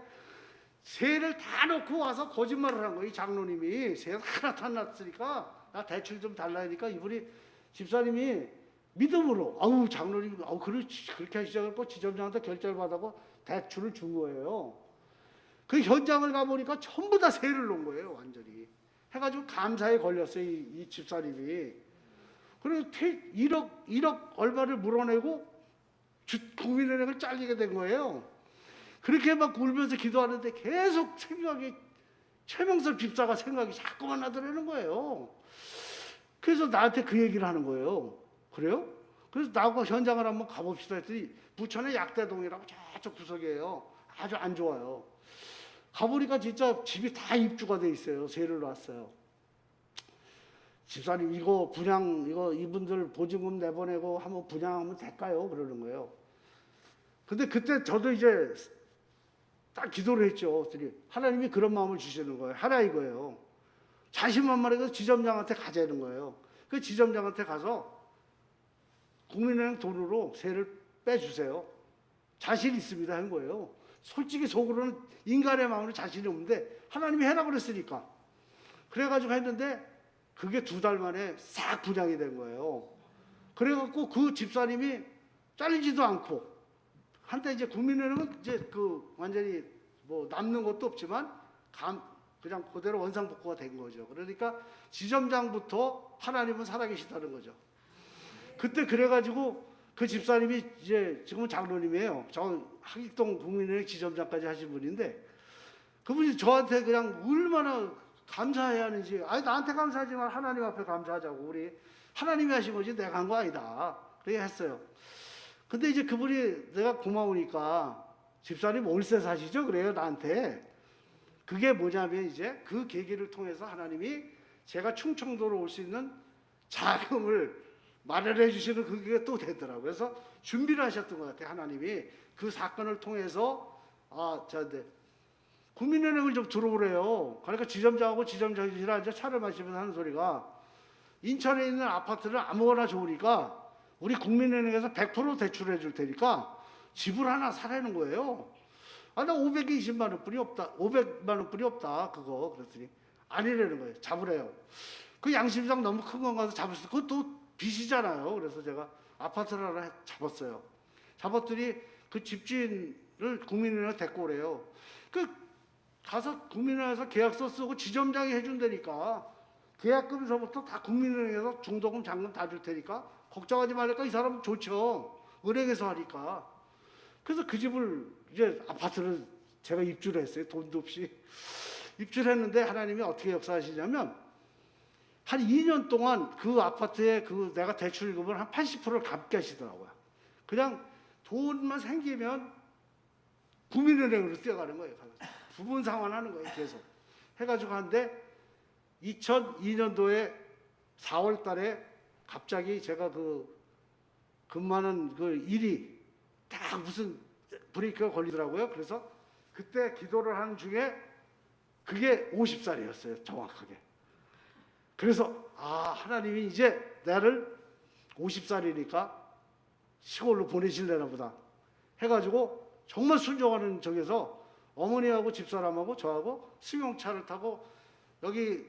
세를 다 놓고 와서 거짓말을 한 거예요. 이 장로님이 세가 하나도 안 났으니까 나 대출 좀 달라 하니까 이분이 집사님이 믿음으로 아우 장로님 아우 그렇게 하시자고 지점장한테 결제를 받아고 대출을 준 거예요. 그 현장을 가보니까 전부 다 세를 놓은 거예요. 완전히 해가지고 감사에 걸렸어요. 이 집사님이. 그래서 1억 얼마를 물어내고 국민은행을 잘리게 된 거예요. 그렇게 막 울면서 기도하는데 계속 생각이 최명섭 집사가 생각이 자꾸만 나더라는 거예요. 그래서 나한테 그 얘기를 하는 거예요. 그래요? 그래서 나하고 현장을 한번 가봅시다 했더니 부천의 약대동이라고 저쪽 구석이에요. 아주 안 좋아요. 가보니까 진짜 집이 다 입주가 돼 있어요. 세를 놨어요. 집사님 이거 분양 이거 이분들 보증금 내보내고 한번 분양하면 될까요? 그러는 거예요. 근데 그때 저도 이제 딱 기도를 했죠. 그랬더니 하나님이 그런 마음을 주시는 거예요. 하나 이거예요. 자신만만하게 지점장한테 가자는 거예요. 그 지점장한테 가서 국민은행 돈으로 세를 빼주세요. 자신 있습니다 한 거예요. 솔직히 속으로는 인간의 마음으로 자신이 없는데 하나님이 해라 그랬으니까. 그래가지고 했는데 그게 2달 만에 싹 분양이 된 거예요. 그래갖고 그 집사님이 잘리지도 않고 한때 이제 국민은행은 이제 그 완전히 뭐 남는 것도 없지만 그냥 그대로 원상복구가 된 거죠. 그러니까 지점장부터 하나님은 살아계시다는 거죠. 그때 그래가지고 그 집사님이 이제 지금은 장로님이에요. 저 하객동 국민은행 지점장까지 하신 분인데 그분이 저한테 그냥 얼마나 감사해야 하는지 아니 나한테 감사하지만 하나님 앞에 감사하자고 우리 하나님이 하신 거지 내가 한 거 아니다. 그렇게 했어요. 근데 이제 그분이 내가 고마우니까 집사님 월세 사시죠? 그래요 나한테. 그게 뭐냐면 이제 그 계기를 통해서 하나님이 제가 충청도로 올 수 있는 자금을 마련해 주시는 그게 또 되더라고요. 그래서 준비를 하셨던 것 같아요. 하나님이 그 사건을 통해서 저한테 국민은행을 좀 들어오래요. 그러니까 지점장하고 지점장이랑 앉아 차를 마시면서 하는 소리가 인천에 있는 아파트를 아무거나 좋으니까 우리 국민은행에서 100% 대출해 줄 테니까 집을 하나 사라는 거예요. 나 520만 원뿐이 없다. 500만 원뿐이 없다. 그거 그랬더니 아니라는 거예요. 잡으래요. 그 양심상 너무 큰 건 가서 잡을 수 그것도 빚이잖아요. 그래서 제가 아파트를 하나 잡았어요. 잡았더니 그 집주인을 국민은행에 데리고 오래요. 그 가서 국민은행에서 계약서 쓰고 지점장이 해준다니까 계약금서부터 다 국민은행에서 중도금 잔금 다 줄 테니까 걱정하지 말니까 이 사람 좋죠. 은행에서 하니까. 그래서 그 집을 이제 아파트를 제가 입주를 했어요. 돈도 없이 입주를 했는데 하나님이 어떻게 역사하시냐면 한 2년 동안 그 아파트에 그 내가 대출금을 한 80%를 갚게 하시더라고요. 그냥 돈만 생기면 국민은행으로 뛰어가는 거예요. 부분 상환하는 거예요. 계속 해가지고 하는데 2002년도에 4월 달에 갑자기 제가 그 근무하는 그 일이 딱 무슨 브레이크가 걸리더라고요. 그래서 그때 기도를 하는 중에 그게 50살이었어요. 정확하게. 그래서 하나님이 이제 나를 50살이니까 시골로 보내실래나 보다 해가지고 정말 순종하는 쪽에서 어머니하고 집사람하고 저하고 승용차를 타고 여기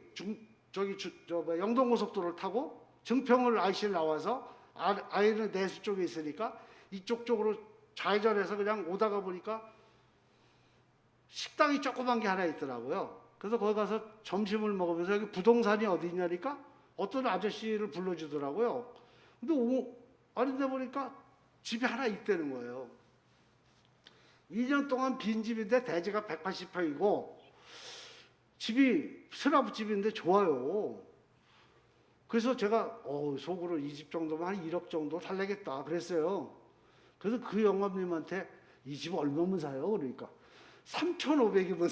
영동고속도로를 타고 증평을 IC를 나와서 아이는 내수 쪽에 있으니까 이쪽 쪽으로 좌회전해서 그냥 오다가 보니까 식당이 조그만 게 하나 있더라고요. 그래서 거기 가서 점심을 먹으면서 여기 부동산이 어디 있냐니까 어떤 아저씨를 불러주더라고요. 근데 아닌데 보니까 집이 하나 있다는 거예요. 2년 동안 빈 집인데 대지가 180평이고 집이 슬라브집인데 좋아요. 그래서 제가 속으로 이 집 정도면 한 1억 정도 살래겠다 그랬어요. 그래서 그 영감님한테 이 집 얼마면 사요? 그러니까 3,500이면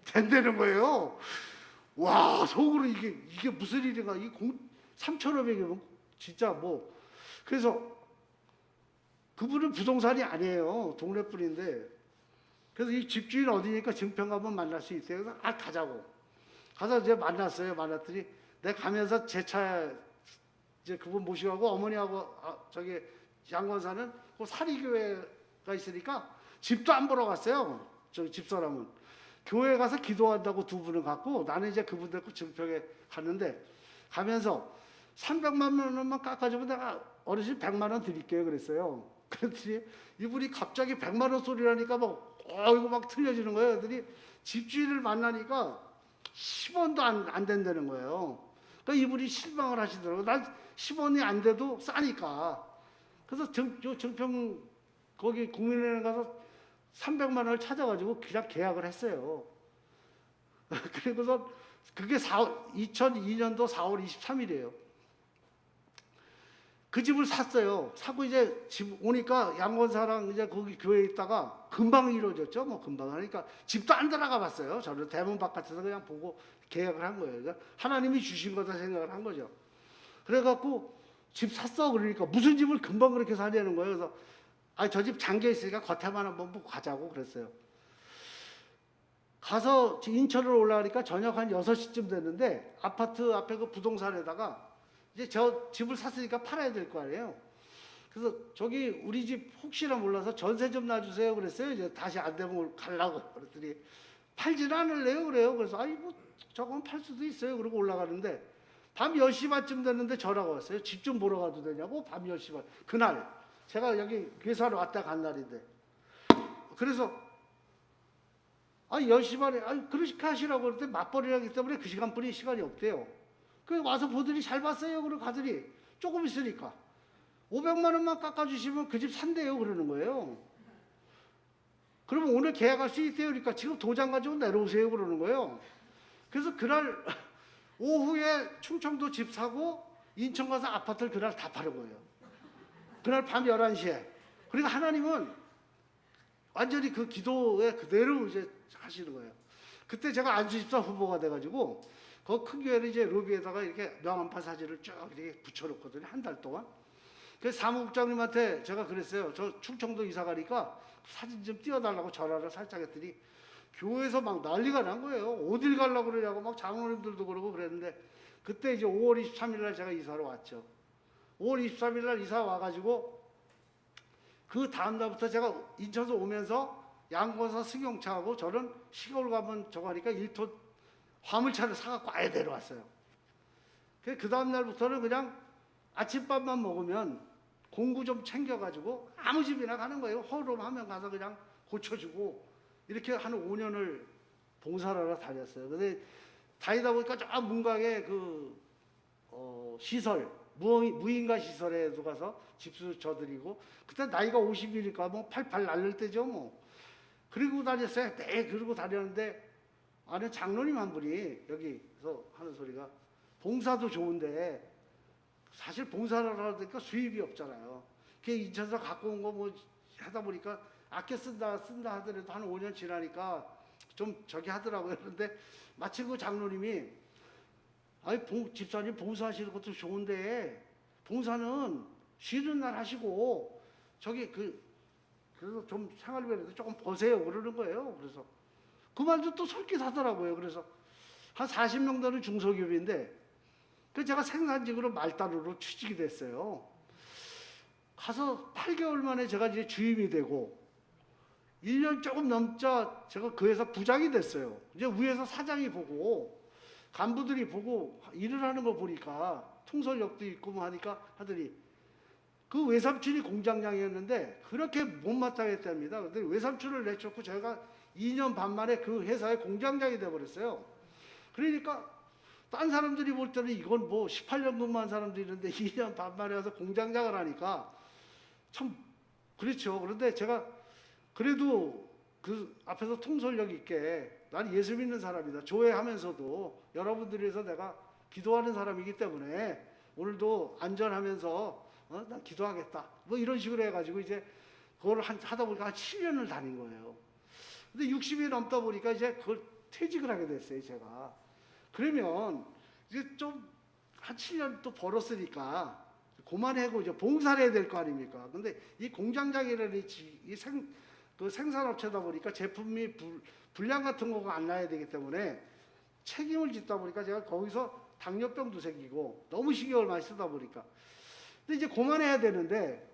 된다는 거예요. 와 속으로 이게 무슨 일인가? 3,500이면 진짜 뭐 그래서 그분은 부동산이 아니에요. 동네뿐인데 그래서 이 집주인 어디니까 증평 가면 만날 수 있어요. 그래서 가자고 가서 이제 만났어요. 만났더니 내가 가면서 제 차 이제 그분 모시고 어머니하고 저기 양권사는 그 사리교회가 있으니까 집도 안 보러 갔어요. 저 집사람은 교회 가서 기도한다고 두 분을 갖고 나는 이제 그분들 증평에 갔는데 가면서 300만 원만 깎아주면 내가 어르신 100만 원 드릴게요 그랬어요. 그랬더니 이분이 갑자기 100만 원 소리라니까 이거 막 틀려지는 거예요. 그랬더니 집주인을 만나니까 10원도 안 된다는 거예요. 그러니까 이분이 실망을 하시더라고요. 난 10원이 안 돼도 싸니까. 그래서 정평 거기 국민은행 가서 300만 원을 찾아가지고 그냥 계약을 했어요. 그리고서 그게 2002년도 4월 23일이에요. 그 집을 샀어요. 사고 이제 집 오니까 양권사랑 이제 거기 교회에 있다가 금방 이루어졌죠. 뭐 금방 하니까 집도 안 들어가 봤어요. 저는 대문 바깥에서 그냥 보고 계약을 한 거예요. 그러니까 하나님이 주신 거다 생각을 한 거죠. 그래갖고 집 샀어. 그러니까 무슨 집을 금방 그렇게 사냐는 거예요. 그래서 저 집 잠겨 있으니까 겉에만 한번 보고 가자고 그랬어요. 가서 인천으로 올라가니까 저녁 한 6시쯤 됐는데 아파트 앞에 그 부동산에다가 이제 저 집을 샀으니까 팔아야 될 거 아니에요. 그래서 저기 우리 집 혹시나 몰라서 전세 좀 놔주세요 그랬어요. 이제 다시 안 되면 가려고 그랬더니 팔지는 않을래요 그래요. 그래서 뭐 저건 팔 수도 있어요. 그러고 올라가는데 밤 10시 반쯤 됐는데 전화가 왔어요. 집 좀 보러 가도 되냐고. 밤 10시 반 그날 제가 여기 괴사로 왔다 간 날인데 그래서 10시 반에 그렇게 하시라고 그랬더니 맞벌이라기 때문에 그 시간뿐이 시간이 없대요. 그 와서 보더니 잘 봤어요. 그러고 가더니 조금 있으니까 500만 원만 깎아주시면 그 집 산대요. 그러는 거예요. 그러면 오늘 계약할 수 있대요. 그러니까 지금 도장 가지고 내려오세요. 그러는 거예요. 그래서 그날 오후에 충청도 집 사고 인천 가서 아파트를 그날 다 파는 거예요. 그날 밤 11시에. 그러니까 하나님은 완전히 그 기도에 그대로 이제 하시는 거예요. 그때 제가 안수집사 후보가 돼가지고 그 큰 교회를 이제 로비에다가 이렇게 명함판 사진을 쭉 이렇게 붙여놓거든요. 한 달 동안. 그래서 사무국장님한테 제가 그랬어요. 저 충청도 이사 가니까 사진 좀 띄워달라고 전화를 살짝 했더니 교회에서 막 난리가 난 거예요. 어딜 가려고 그러냐고 막 장로님들도 그러고 그랬는데 그때 이제 5월 23일 날 제가 이사로 왔죠. 5월 23일 날 이사 와가지고 그 다음 날부터 제가 인천에서 오면서 양권사 승용차하고 저는 시골 가면 저거 하니까 1톤 화물차를 사갖고 아예 내려왔어요. 그 다음 날부터는 그냥 아침밥만 먹으면 공구 좀 챙겨가지고 아무 집이나 가는 거예요. 허름하면 가서 그냥 고쳐주고 이렇게 한 5년을 봉사를 하러 다녔어요. 근데 다니다 보니까 저 문각에 그 시설 무인가 시설에도 가서 집수 져드리고 그때 나이가 50이니까 뭐 팔팔 날릴 때죠 뭐. 그리고 다녔어요. 네 그러고 다녔는데 아는 장로님 한 분이 여기서 하는 소리가 봉사도 좋은데 사실 봉사를 하니까 수입이 없잖아요. 그 인천에서 갖고 온 거 뭐 하다 보니까 아껴 쓴다 하더라도 한 5년 지나니까 좀 저기 하더라고요. 그런데 마침 그 장로님이 집사님 봉사하시는 것도 좋은데 봉사는 쉬는 날 하시고 저기 그래서 좀 생활비라도 조금 버세요 그러는 거예요. 그래서 그 말도 또 솔깃하더라고요. 그래서 한 40명 되는 중소기업인데 그 제가 생산직으로 말단으로 취직이 됐어요. 가서 8개월 만에 제가 이제 주임이 되고 1년 조금 넘자 제가 그 회사 부장이 됐어요. 이제 위에서 사장이 보고 간부들이 보고 일을 하는 거 보니까 통솔력도 있고 뭐 하니까 하더니 그 외삼촌이 공장장이었는데 그렇게 못마땅했답니다. 근데 외삼촌을 내쫓고 제가 2년 반 만에 그 회사의 공장장이 돼버렸어요. 그러니까 딴 사람들이 볼 때는 이건 뭐 18년 근무한 사람도 있는데 2년 반 만에 와서 공장장을 하니까 참 그렇죠. 그런데 제가 그래도 그 앞에서 통솔력 있게 난 예수 믿는 사람이다. 조회하면서도 여러분들을 위해서 내가 기도하는 사람이기 때문에 오늘도 안전하면서 난 기도하겠다. 뭐 이런 식으로 해가지고 이제 그걸 하다 보니까 한 7년을 다닌 거예요. 근데 60이 넘다 보니까 이제 그걸 퇴직을 하게 됐어요, 제가. 그러면 이제 좀 한 7년 또 벌었으니까 그만하고 이제 봉사를 해야 될 거 아닙니까? 근데 이 공장장이라는 그 생산업체다 보니까 제품이 불량 같은 거가 안 나야 되기 때문에 책임을 짓다 보니까 제가 거기서 당뇨병도 생기고 너무 신경을 많이 쓰다 보니까. 근데 이제 그만해야 되는데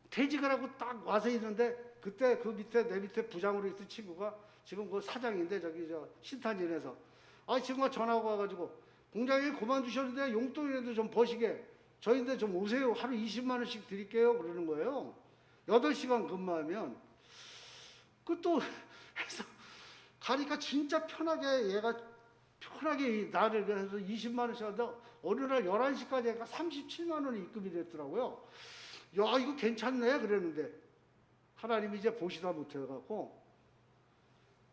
퇴직을 하고 딱 와서 있는데 그때 그 밑에 내 밑에 부장으로 있던 친구가 지금 그 사장인데 저기 저 신탄진에서 친구가 전화가 와가지고 공장에 그만두셨는데 용돈이라도 좀 버시게 저희인데 좀 오세요. 하루 20만 원씩 드릴게요. 그러는 거예요. 8시간 근무하면. 그또 해서 가니까 진짜 편하게 얘가 편하게 나를 그래서 20만 원씩 하는데 어느 날 11시까지 하니까 37만 원이 입금이 됐더라고요. 야, 이거 괜찮네 그랬는데 하나님이 이제 보시다 못해갖고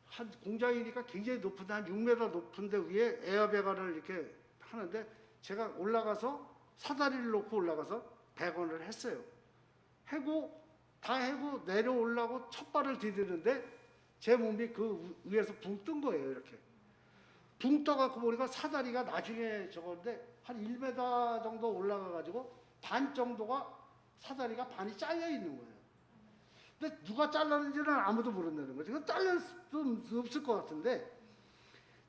한 공장이니까 굉장히 높은데 한 6m 높은데 위에 에어베가를 이렇게 하는데 제가 올라가서 사다리를 놓고 올라가서 100원을 했어요. 다 해고 내려오려고 첫 발을 디디는데 제 몸이 그 위에서 붕 뜬 거예요. 이렇게 붕 떠갖고 보니까 사다리가 나중에 저건데 한 1m 정도 올라가가지고 반 정도가 사다리가 반이 잘려 있는 거예요. 근데 누가 잘랐는지는 아무도 모른다는 거죠. 이거 잘릴 수 없을 것 같은데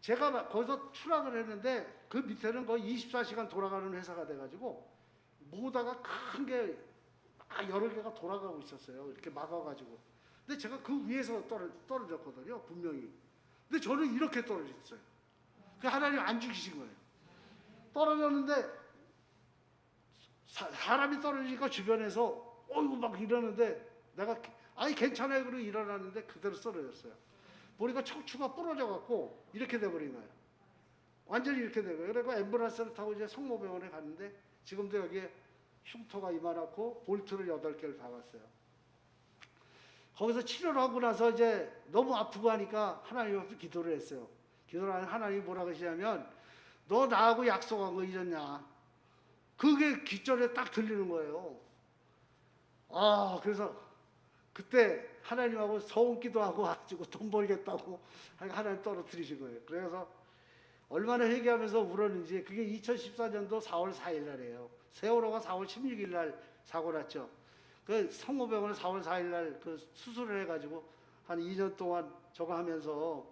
제가 거기서 추락을 했는데 그 밑에는 거의 24시간 돌아가는 회사가 돼가지고 모다가 큰 게 여러 개가 돌아가고 있었어요. 이렇게 막아가지고. 근데 제가 그 위에서 떨어졌거든요. 분명히. 근데 저는 이렇게 떨어졌어요. 그 하나님 안 죽이신 거예요. 떨어졌는데 사람이 떨어지니까 주변에서 어이구 막 이러는데 내가 괜찮아요. 그러고 일어났는데 그대로 쓰러졌어요. 보니까 척추가 부러져 갖고 이렇게 돼버린 거예요. 완전히 이렇게 된 거예요. 그래서 앰뷸런스를 타고 이제 성모병원에 갔는데 지금도 여기에 흉터가 이만하고 볼트를 8개를 박았어요. 거기서 치료를 하고 나서 이제 너무 아프고 하니까 하나님 앞에 기도를 했어요. 기도를 하면 하나님이 뭐라고 하시냐면 너 나하고 약속한 거 잊었냐. 그게 귓절에 딱 들리는 거예요. 그래서 그때 하나님하고 서운 기도하고 가지고 돈 벌겠다고 하나님 떨어뜨리신 거예요. 그래서 얼마나 회개하면서 울었는지 그게 2014년도 4월 4일 날이에요. 세월호가 4월 16일 날 사고 났죠. 그 성모병원을 4월 4일 날 그 수술을 해가지고 한 2년 동안 저거 하면서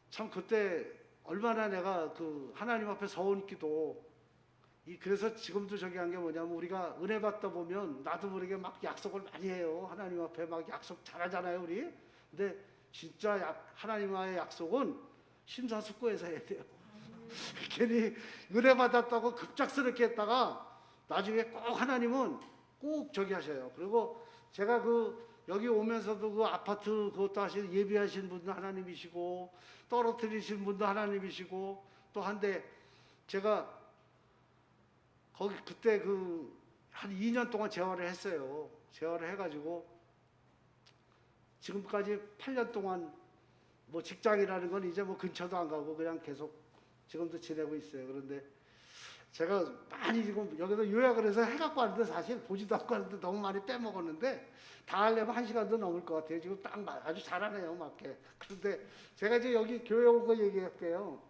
참 그때 얼마나 내가 그 하나님 앞에 서운 기도 그래서 지금도 저기 한 게 뭐냐면 우리가 은혜 받다 보면 나도 모르게 막 약속을 많이 해요. 하나님 앞에 막 약속 잘하잖아요, 우리. 근데 진짜 하나님과의 약속은 심사숙고해서 해야 돼요. 괜히 은혜 받았다고 급작스럽게 했다가 나중에 꼭 하나님은 꼭 저기 하셔요. 그리고 제가 여기 오면서도 그 아파트 그것도 예비하신 분도 하나님이시고 떨어뜨리신 분도 하나님이시고 또 한데 제가 거기 그때 한 2년 동안 재활을 했어요. 재활을 해가지고 지금까지 8년 동안 뭐 직장이라는 건 이제 뭐 근처도 안 가고 그냥 계속 지금도 지내고 있어요. 그런데 제가 많이 지금 여기서 요약을 해서 해갖고 왔는데 사실 보지도 않고 왔는데 너무 많이 빼먹었는데 다 하려면 1시간도 넘을 것 같아요. 지금 딱 아주 잘하네요, 맞게. 그런데 제가 이제 여기 교회 온 거 얘기할게요.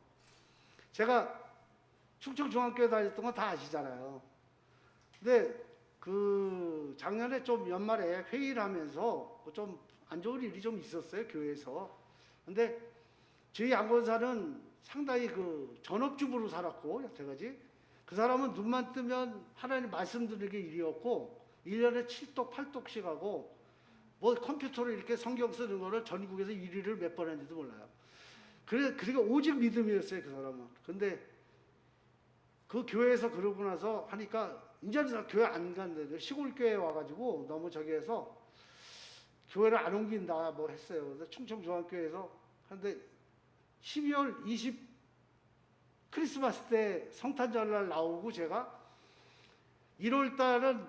제가 충청중앙교회 다녔던 거 다 아시잖아요. 근데 작년에 좀 연말에 회의를 하면서 좀 안 좋은 일이 좀 있었어요, 교회에서. 근데 저희 양권사는 상당히 전업주부로 살았고, 여태까지. 그 사람은 눈만 뜨면 하나님 말씀드리는 일이었고, 1년에 7독, 8독씩 하고, 뭐 컴퓨터로 이렇게 성경 쓰는 거를 전국에서 1위를 몇 번 했는지도 몰라요. 그러니까 오직 믿음이었어요, 그 사람은. 근데 그 교회에서 그러고 나서 하니까 이제는 교회 안 간대요. 시골 교회에 와가지고 너무 저기 해서 교회를 안 옮긴다 뭐 했어요. 그래서 충청중앙교회에서 근데 12월 20 크리스마스 때 성탄절날 나오고 제가 1월 달은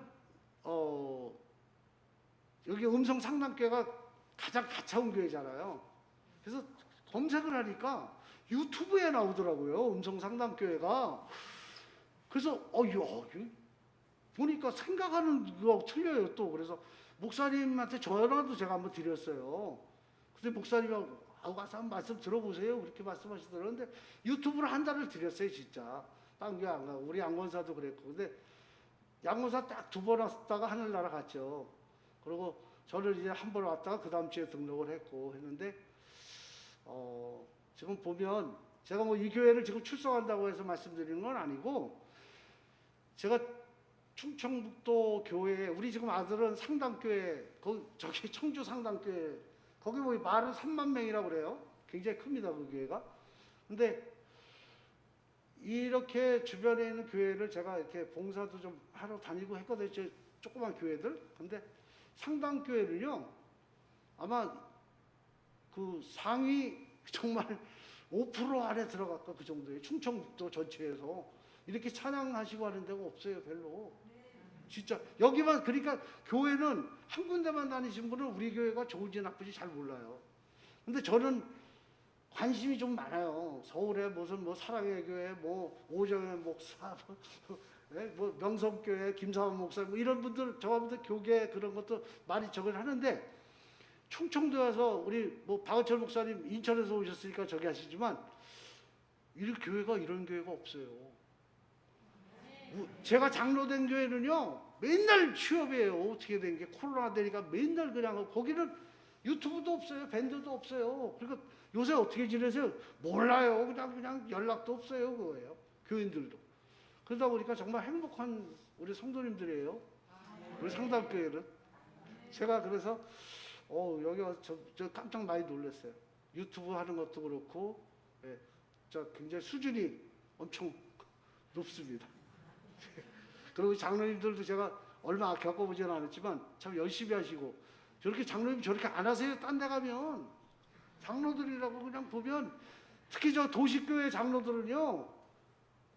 여기 음성 상담교회가 가장 가까운 교회잖아요. 그래서 검색을 하니까 유튜브에 나오더라고요. 음성 상담교회가. 그래서 보니까 생각하는 거 틀려요 또. 그래서 목사님한테 전화도 제가 한번 드렸어요. 근데 목사님하고 가서 한번 말씀 들어보세요. 그렇게 말씀하시더라고요. 근데 유튜브로 한 달을 드렸어요, 진짜. 딴 게 안 가고. 우리 양권사도 그랬고. 근데 양권사 딱 2번 왔다가 하늘나라 갔죠. 그리고 저를 이제 한 번 왔다가 그 다음 주에 등록을 했고 했는데, 지금 보면 제가 뭐 이 교회를 지금 출석한다고 해서 말씀드리는 건 아니고, 제가 충청북도 교회, 우리 지금 아들은 상당교회, 저기 청주 상당교회, 거기 뭐 말은 3만 명이라고 그래요. 굉장히 큽니다, 그 교회가. 근데 이렇게 주변에 있는 교회를 제가 이렇게 봉사도 좀 하러 다니고 했거든요. 저 조그만 교회들. 근데 상당교회는요, 아마 그 상위 정말 5% 안에 들어갈 거 그 정도예요. 충청북도 전체에서 이렇게 찬양하시고 하는 데가 없어요, 별로. 진짜 여기만, 그러니까 교회는 한 군데만 다니신 분은 우리 교회가 좋은지 나쁜지 잘 몰라요. 근데 저는 관심이 좀 많아요. 서울에 무슨 뭐 사랑의 교회, 뭐 오정의 목사, 뭐 명성교회 김사원 목사, 뭐 이런 분들, 저분들 교계 그런 것도 많이 적을 하는데, 충청도에 와서 우리 뭐 박은철 목사님 인천에서 오셨으니까 저기 하시지만 이 교회가 이런 교회가 없어요. 제가 장로된 교회는요, 맨날 취업이에요. 어떻게 된 게 코로나 되니까 맨날 그냥, 거기는 유튜브도 없어요, 밴드도 없어요. 그러니까 요새 어떻게 지내세요? 몰라요. 그냥 연락도 없어요, 그거예요. 교인들도. 그러다 보니까 정말 행복한 우리 성도님들이에요. 우리 상담교회는. 제가 그래서 여기 와서 저 깜짝 많이 놀랐어요. 유튜브 하는 것도 그렇고, 예, 저 굉장히 수준이 엄청 높습니다. 그리고 장로님들도 제가 얼마 겪어보지는 않았지만 참 열심히 하시고, 저렇게 장로님 저렇게 안 하세요. 딴 데 가면 장로들이라고 그냥 보면, 특히 저 도시교회 장로들은요,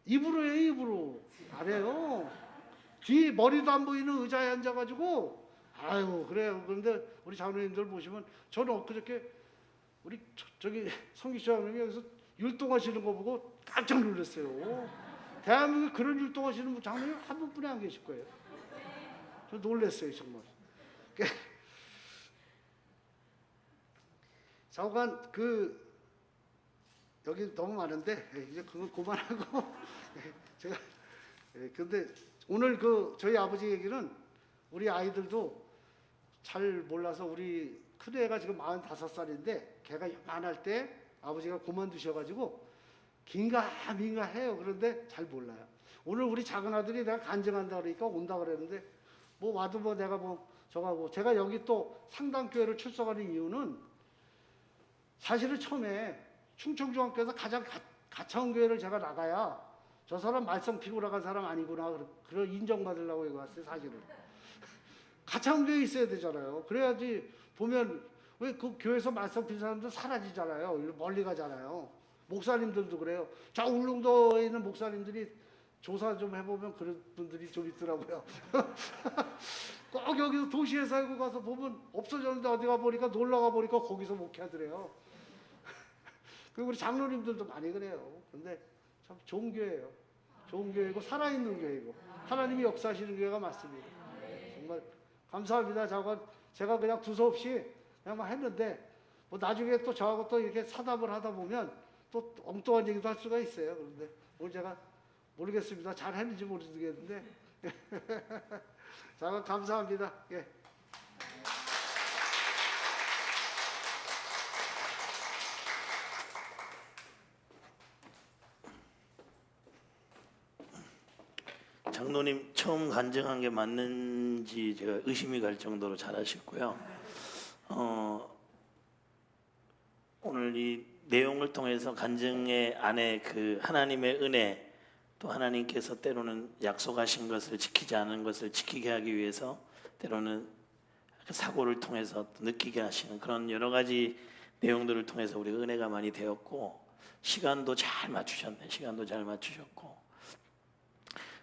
입으로 해요, 입으로. 안 해요. 뒤 머리도 안 보이는 의자에 앉아가지고, 아유, 그래요. 그런데 우리 장로님들 보시면, 저는 엊그저께 우리 저기 성기시 장로님이 여기서 율동하시는 거 보고 깜짝 놀랐어요. 대한민국에 그런 율동하시는 장로님 한 분뿐이 안 계실 거예요. 저 놀랐어요, 정말. 잠깐 여기 너무 많은데 이제 그건 그만하고 제가 근데 오늘 저희 아버지 얘기는 우리 아이들도 잘 몰라서, 우리 큰애가 지금 45살인데 걔가 요만할 때 아버지가 그만두셔가지고 긴가민가 해요. 그런데 잘 몰라요. 오늘 우리 작은 아들이 내가 간증한다 그러니까 온다 그랬는데, 뭐 와도 뭐 내가 뭐 저가고, 제가 여기 또 상당교회를 출석하는 이유는, 사실은 처음에 충청중앙교회에서 가장 가차운 교회를 제가 나가야 저 사람 말썽 피고 나간 사람 아니구나, 그런 인정받으려고 여기 왔어요. 사실은 가차운 교회 있어야 되잖아요. 그래야지 보면, 왜 그 교회에서 말썽 피는 사람들 사라지잖아요. 멀리 가잖아요. 목사님들도 그래요. 저 울릉도에 있는 목사님들이 조사 좀 해보면 그런 분들이 좀 있더라고요. 꼭 여기서 도시에 살고 가서 보면 없어졌는데, 어디 가보니까 놀러가 보니까 거기서 목회하더래요. 그리고 우리 장로님들도 많이 그래요. 근데 참 좋은 교회예요. 좋은 교회고 살아있는 교회고 하나님이 역사하시는 교회가 맞습니다. 정말 감사합니다. 제가 그냥 두서없이 그냥 막 했는데, 뭐 나중에 또 저하고 또 이렇게 사담을 하다 보면 또 엉뚱한 얘기도 할 수가 있어요. 그런데 오늘 제가 모르겠습니다. 잘 했는지 모르겠는데 자, 감사합니다. 예. 장로님 처음 간증한 게 맞는지 제가 의심이 갈 정도로 잘하셨고요. 오늘 이 내용을 통해서 간증의 안에 그 하나님의 은혜, 또 하나님께서 때로는 약속하신 것을 지키지 않은 것을 지키게 하기 위해서 때로는 사고를 통해서 느끼게 하시는 그런 여러 가지 내용들을 통해서 우리 은혜가 많이 되었고, 시간도 잘 맞추셨고,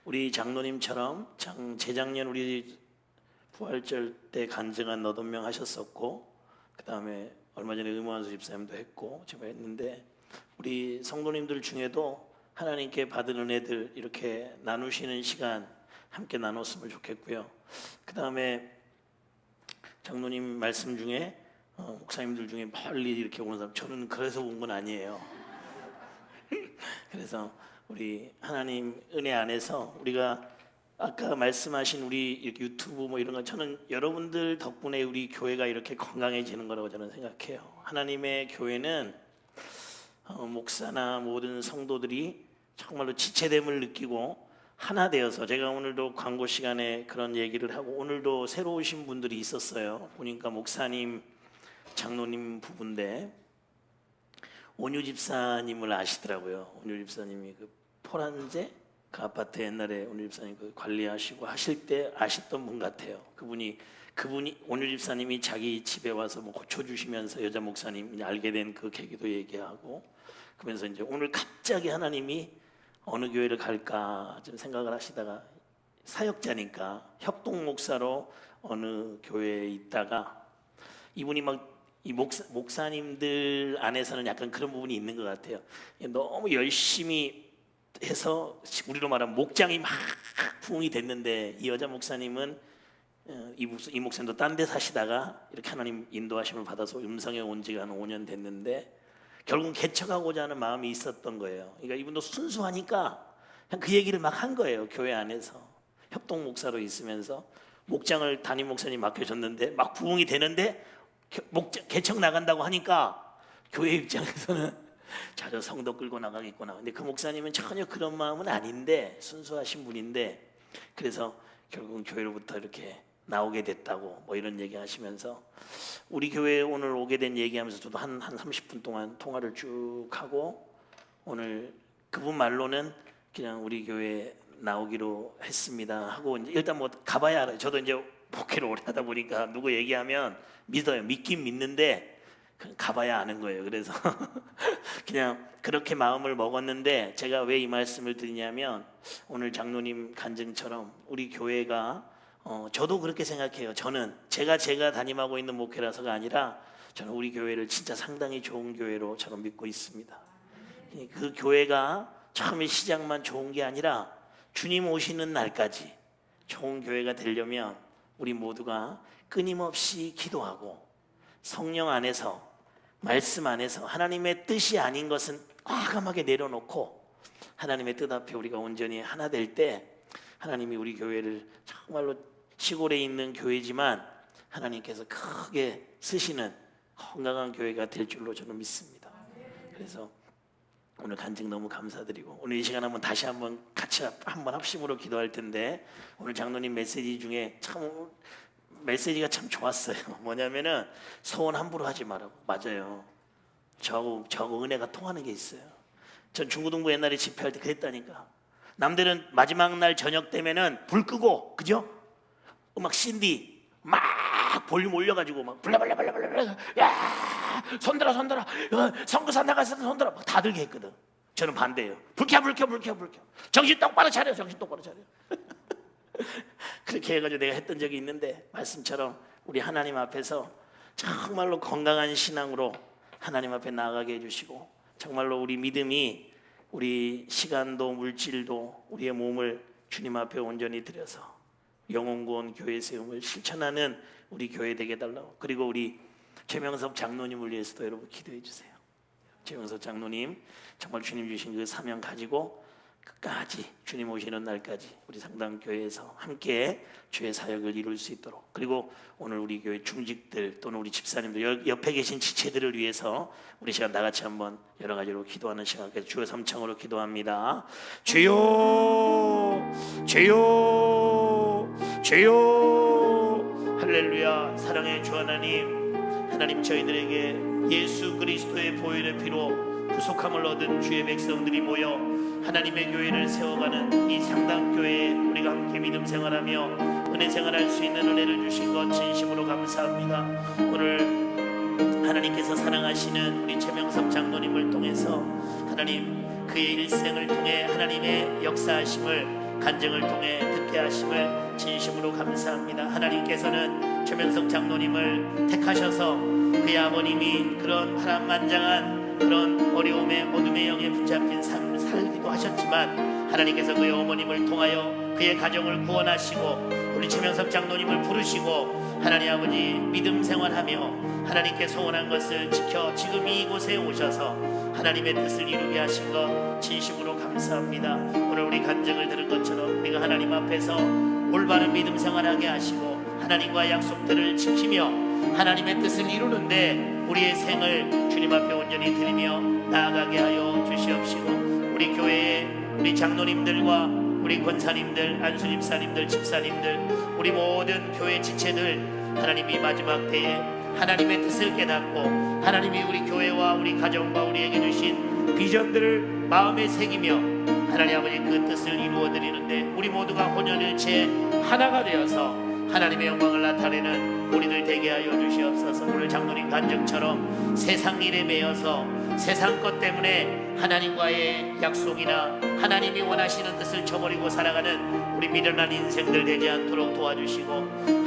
우리 장로님처럼 재작년 우리 부활절 때 간증한 8명 하셨었고, 그 다음에 얼마 전에 의무환수 집사님도 했고 제가 했는데, 우리 성도님들 중에도 하나님께 받은 은혜들 이렇게 나누시는 시간 함께 나눴으면 좋겠고요. 그 다음에 장로님 말씀 중에 목사님들 중에 멀리 이렇게 오는 사람, 저는 그래서 온 건 아니에요. 그래서 우리 하나님 은혜 안에서 우리가 아까 말씀하신 우리 유튜브 뭐 이런 거, 저는 여러분들 덕분에 우리 교회가 이렇게 건강해지는 거라고 저는 생각해요. 하나님의 교회는 목사나 모든 성도들이 정말로 지체됨을 느끼고 하나 되어서, 제가 오늘도 광고 시간에 그런 얘기를 하고, 오늘도 새로 오신 분들이 있었어요. 보니까 목사님, 장로님 부부인데 온유 집사님을 아시더라고요. 온유 집사님이 그 포란제 그 아파트 옛날에 온유 집사님 그 관리하시고 하실 때 아셨던 분 같아요. 그분이 온유 집사님이 자기 집에 와서 뭐 고쳐주시면서 여자 목사님이 알게 된 그 계기도 얘기하고, 그러면서 이제 오늘 갑자기 하나님이 어느 교회를 갈까 좀 생각을 하시다가 사역자니까 협동 목사로 어느 교회에 있다가, 이분이 막 이 목사님들 안에서는 약간 그런 부분이 있는 것 같아요. 너무 열심히 해서 우리로 말하면 목장이 막 부흥이 됐는데, 이 여자 목사님은 이 목사님도 딴 데 사시다가 이렇게 하나님 인도하심을 받아서 음성에 온 지가 한 5년 됐는데 결국 개척하고자 하는 마음이 있었던 거예요. 그러니까 이분도 순수하니까 그냥 그 얘기를 막 한 거예요. 교회 안에서 협동 목사로 있으면서 목장을 담임 목사님 맡겨줬는데 막 부흥이 되는데 개척 나간다고 하니까 교회 입장에서는 자저 성도 끌고 나가겠구나. 근데 그 목사님은 전혀 그런 마음은 아닌데 순수하신 분인데, 그래서 결국은 교회로부터 이렇게 나오게 됐다고 뭐 이런 얘기 하시면서, 우리 교회에 오늘 오게 된 얘기하면서 저도 한 30분 동안 통화를 쭉 하고, 오늘 그분 말로는 그냥 우리 교회에 나오기로 했습니다 하고, 이제 일단 뭐 가봐야 알아요. 저도 이제 목회를 오래 하다 보니까 누구 얘기하면 믿어요. 믿긴 믿는데 그냥 가봐야 아는 거예요. 그래서 그냥 그렇게 마음을 먹었는데, 제가 왜 이 말씀을 드리냐면 오늘 장로님 간증처럼 우리 교회가 저도 그렇게 생각해요. 저는 제가 담임하고 있는 목회라서가 아니라 저는 우리 교회를 진짜 상당히 좋은 교회로 저는 믿고 있습니다. 그 교회가 처음에 시작만 좋은 게 아니라 주님 오시는 날까지 좋은 교회가 되려면 우리 모두가 끊임없이 기도하고 성령 안에서, 말씀 안에서 하나님의 뜻이 아닌 것은 과감하게 내려놓고 하나님의 뜻 앞에 우리가 온전히 하나 될 때, 하나님이 우리 교회를 정말로 시골에 있는 교회지만 하나님께서 크게 쓰시는 건강한 교회가 될 줄로 저는 믿습니다. 그래서 오늘 간증 너무 감사드리고, 오늘 이 시간 한번 다시 한번 같이 한번 합심으로 기도할 텐데, 오늘 장로님 메시지 중에 참 메시지가 참 좋았어요. 뭐냐면은 소원 함부로 하지 말라고. 맞아요. 저하고 은혜가 통하는 게 있어요. 전 중고등부 옛날에 집회할 때 그랬다니까. 남들은 마지막 날 저녁 되면은 불 끄고, 그죠? 음악 CD 막 볼륨 올려가지고 막 블라블라블라블라, 야 손들어 선교사 나가서 손들어 막 다 들게 했거든. 저는 반대예요. 불 켜. 정신 똑바로 차려. 그렇게 해가지고 내가 했던 적이 있는데, 말씀처럼 우리 하나님 앞에서 정말로 건강한 신앙으로 하나님 앞에 나아가게 해주시고, 정말로 우리 믿음이, 우리 시간도 물질도 우리의 몸을 주님 앞에 온전히 드려서 영혼구원 교회 세움을 실천하는 우리 교회 되게 해달라고. 그리고 우리 최명섭 장로님을 위해서도 여러분 기도해 주세요. 최명섭 장로님 정말 주님 주신 그 사명 가지고 끝까지 주님 오시는 날까지 우리 상당교회에서 함께 주의 사역을 이룰 수 있도록, 그리고 오늘 우리 교회 중직들 또는 우리 집사님들, 옆에 계신 지체들을 위해서 우리 시간 다 같이 한번 여러 가지로 기도하는 시간까지 주의 삼창으로 기도합니다. 주여 할렐루야. 사랑의 주 하나님 저희들에게 예수 그리스도의 보혈의 피로 구속함을 얻은 주의 백성들이 모여 하나님의 교회를 세워가는 이 상당교회에 우리가 함께 믿음 생활하며 은혜 생활할 수 있는 은혜를 주신 것 진심으로 감사합니다. 오늘 하나님께서 사랑하시는 우리 최명섭 장로님을 통해서 하나님 그의 일생을 통해 하나님의 역사하심을, 간증을 통해 듣게 하심을 진심으로 감사합니다. 하나님께서는 최명섭 장로님을 택하셔서 그의 아버님이 그런 파란만장한 그런 어려움의 어둠의 영에 붙잡힌 삶을 살기도 하셨지만, 하나님께서 그의 어머님을 통하여 그의 가정을 구원하시고 우리 최명섭 장로님을 부르시고 하나님 아버지 믿음 생활하며 하나님께 소원한 것을 지켜 지금 이곳에 오셔서 하나님의 뜻을 이루게 하신 것 진심으로 감사합니다. 오늘 우리 간증을 들은 것처럼 우리가 하나님 앞에서 올바른 믿음 생활하게 하시고 하나님과 약속들을 지키며 하나님의 뜻을 이루는데 우리의 생을 주님 앞에 온전히 드리며 나아가게 하여 주시옵시고, 우리 교회에 우리 장로님들과 우리 권사님들, 안수집사님들, 집사님들, 우리 모든 교회 지체들, 하나님이 마지막 때에 하나님의 뜻을 깨닫고 하나님이 우리 교회와 우리 가정과 우리에게 주신 비전들을 마음에 새기며 하나님 아버지 그 뜻을 이루어드리는데 우리 모두가 혼연일체 하나가 되어서 하나님의 영광을 나타내는 우리들 되게 하여 주시옵소서. 오늘 장로님 간증처럼 세상 일에 매여서 세상 것 때문에 하나님과의 약속이나 하나님이 원하시는 뜻을 저버리고 살아가는 우리 미련한 인생들 되지 않도록 도와주시고,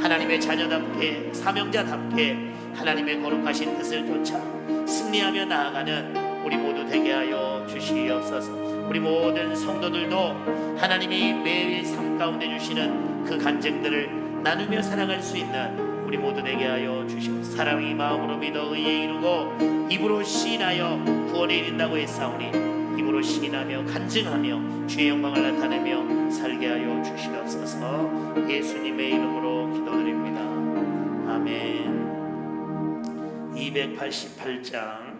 하나님의 자녀답게 사명자답게 하나님의 거룩하신 뜻을 쫓아 승리하며 나아가는 우리 모두 되게 하여 주시옵소서. 우리 모든 성도들도 하나님이 매일 삶 가운데 주시는 그 간증들을 나누며 살아갈 수 있는 우리 모두 되게 하여 주시옵소서. 사랑이 마음으로 믿어 의에 이루고 입으로 시인하여 구원에 이른다고 했사오니 입으로 시인하며 간증하며 주의 영광을 나타내며 살게 하여 주시옵소서. 예수님의 이름으로 기도드립니다. 아멘. 288장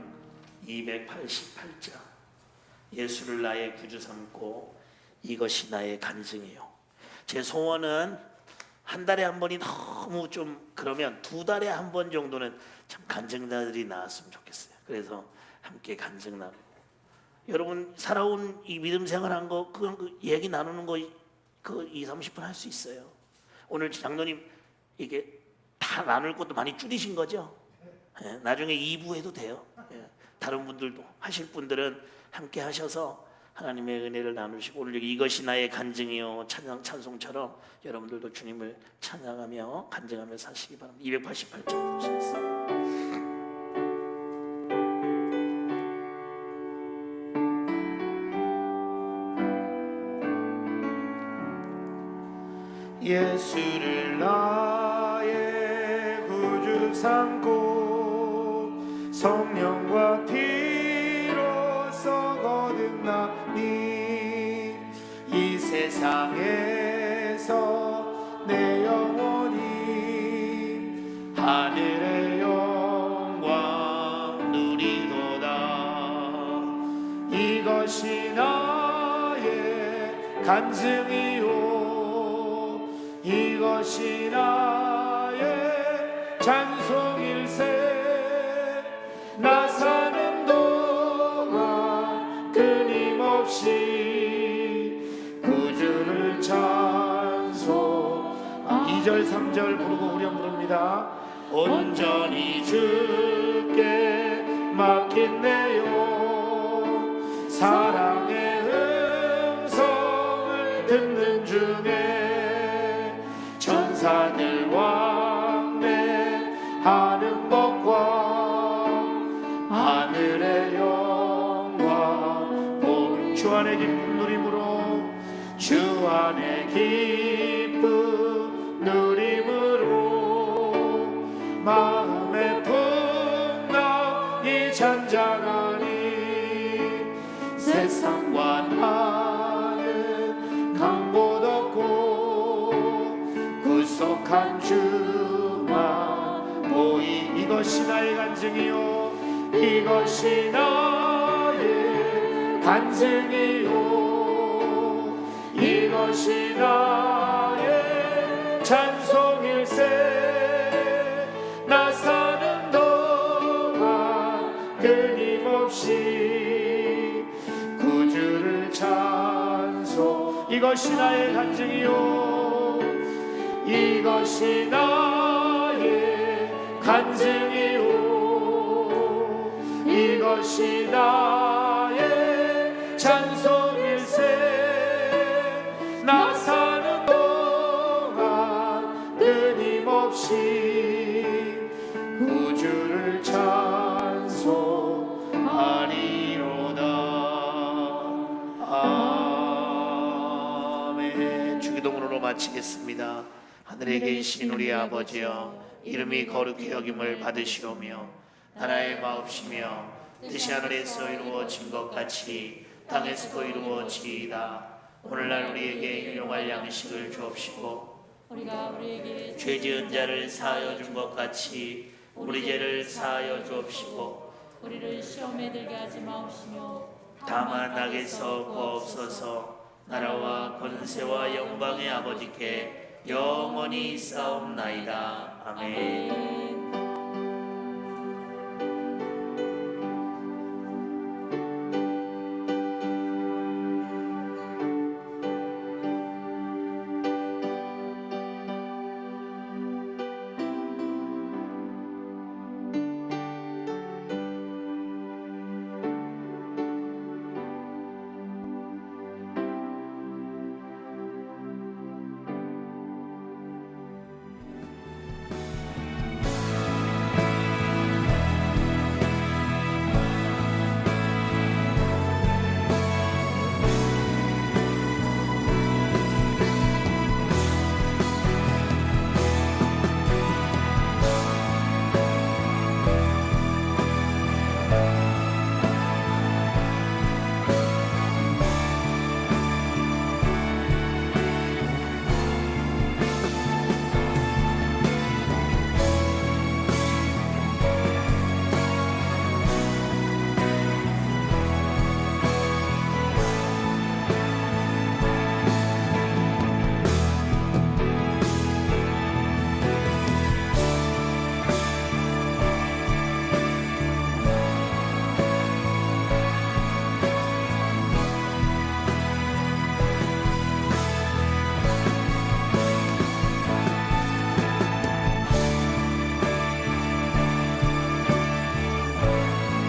예수를 나의 구주 삼고 이것이 나의 간증이요. 제 소원은 한 달에 한 번이 너무 좀 그러면 두 달에 한 번 정도는 참 간증자들이 나왔으면 좋겠어요. 그래서 함께 간증 나누고, 여러분 살아온 이 믿음 생활한 거 그건 그 얘기 나누는 거 그 20-30분 할 수 있어요. 오늘 장로님 이게 다 나눌 것도 많이 줄이신 거죠? 예, 나중에 2부 해도 돼요. 예, 다른 분들도 하실 분들은 함께 하셔서 하나님의 은혜를 나누시고, 오늘 여기 이것이 나의 간증이요 찬송처럼 여러분들도 주님을 찬양하며 간증하며 사시기 바랍니다. 288장 보시겠습니다. 예수를 나의 구주 삼고 성령과 피로써 거듭나니 이 세상에서 내 영혼이 하늘의 영광 누리도다. 이것이 나의 간증이요 이것이 나의 찬송일세. 나 사는 동안 끊임없이 구주를 찬송. 2절 3절 부르고 우리 한번 부릅니다. 온전히 주께 맡긴 내 영 사랑의 음성을 듣는 중에 천사들 왕래하는 법과 하늘의 영광 본 주 안의 기쁨 누림으로 주 안의 기쁨 누림으로 마음의 풍랑이 잔잔하니 세상과 나는 강보다 구속한 주만 보이. 이것이 나의 간증이요 이것이 나의 간증이요 이것이 나의 찬송일세. 나 사는 동안 끊임없이 구주를 찬송. 이것이 나의 간증이요 이것이 나의 간증이요 이것이 나의 찬송일세. 나 사는 동안 끊임없이 구주를 찬송하리로다. 아멘. 주기도문으로 마치겠습니다. 하늘에 계신 우리 아버지여, 이름이 거룩히 여김을 받으시오며 나라의 마옵시며 뜻이 하늘에서 이루어진 것 같이 땅에서도 이루어지이다. 오늘날 우리에게 일용할 양식을 주옵시고 우리가 우리에게 죄 지은 자를 사하여 준 것 같이 우리 죄를 사하여 주옵시고 우리를 시험에 들게 하지 마옵시며 다만 악에서 구하옵소서. 나라와 권세와 영광의 아버지께 영원히 싸움나이다. 아멘. 아멘.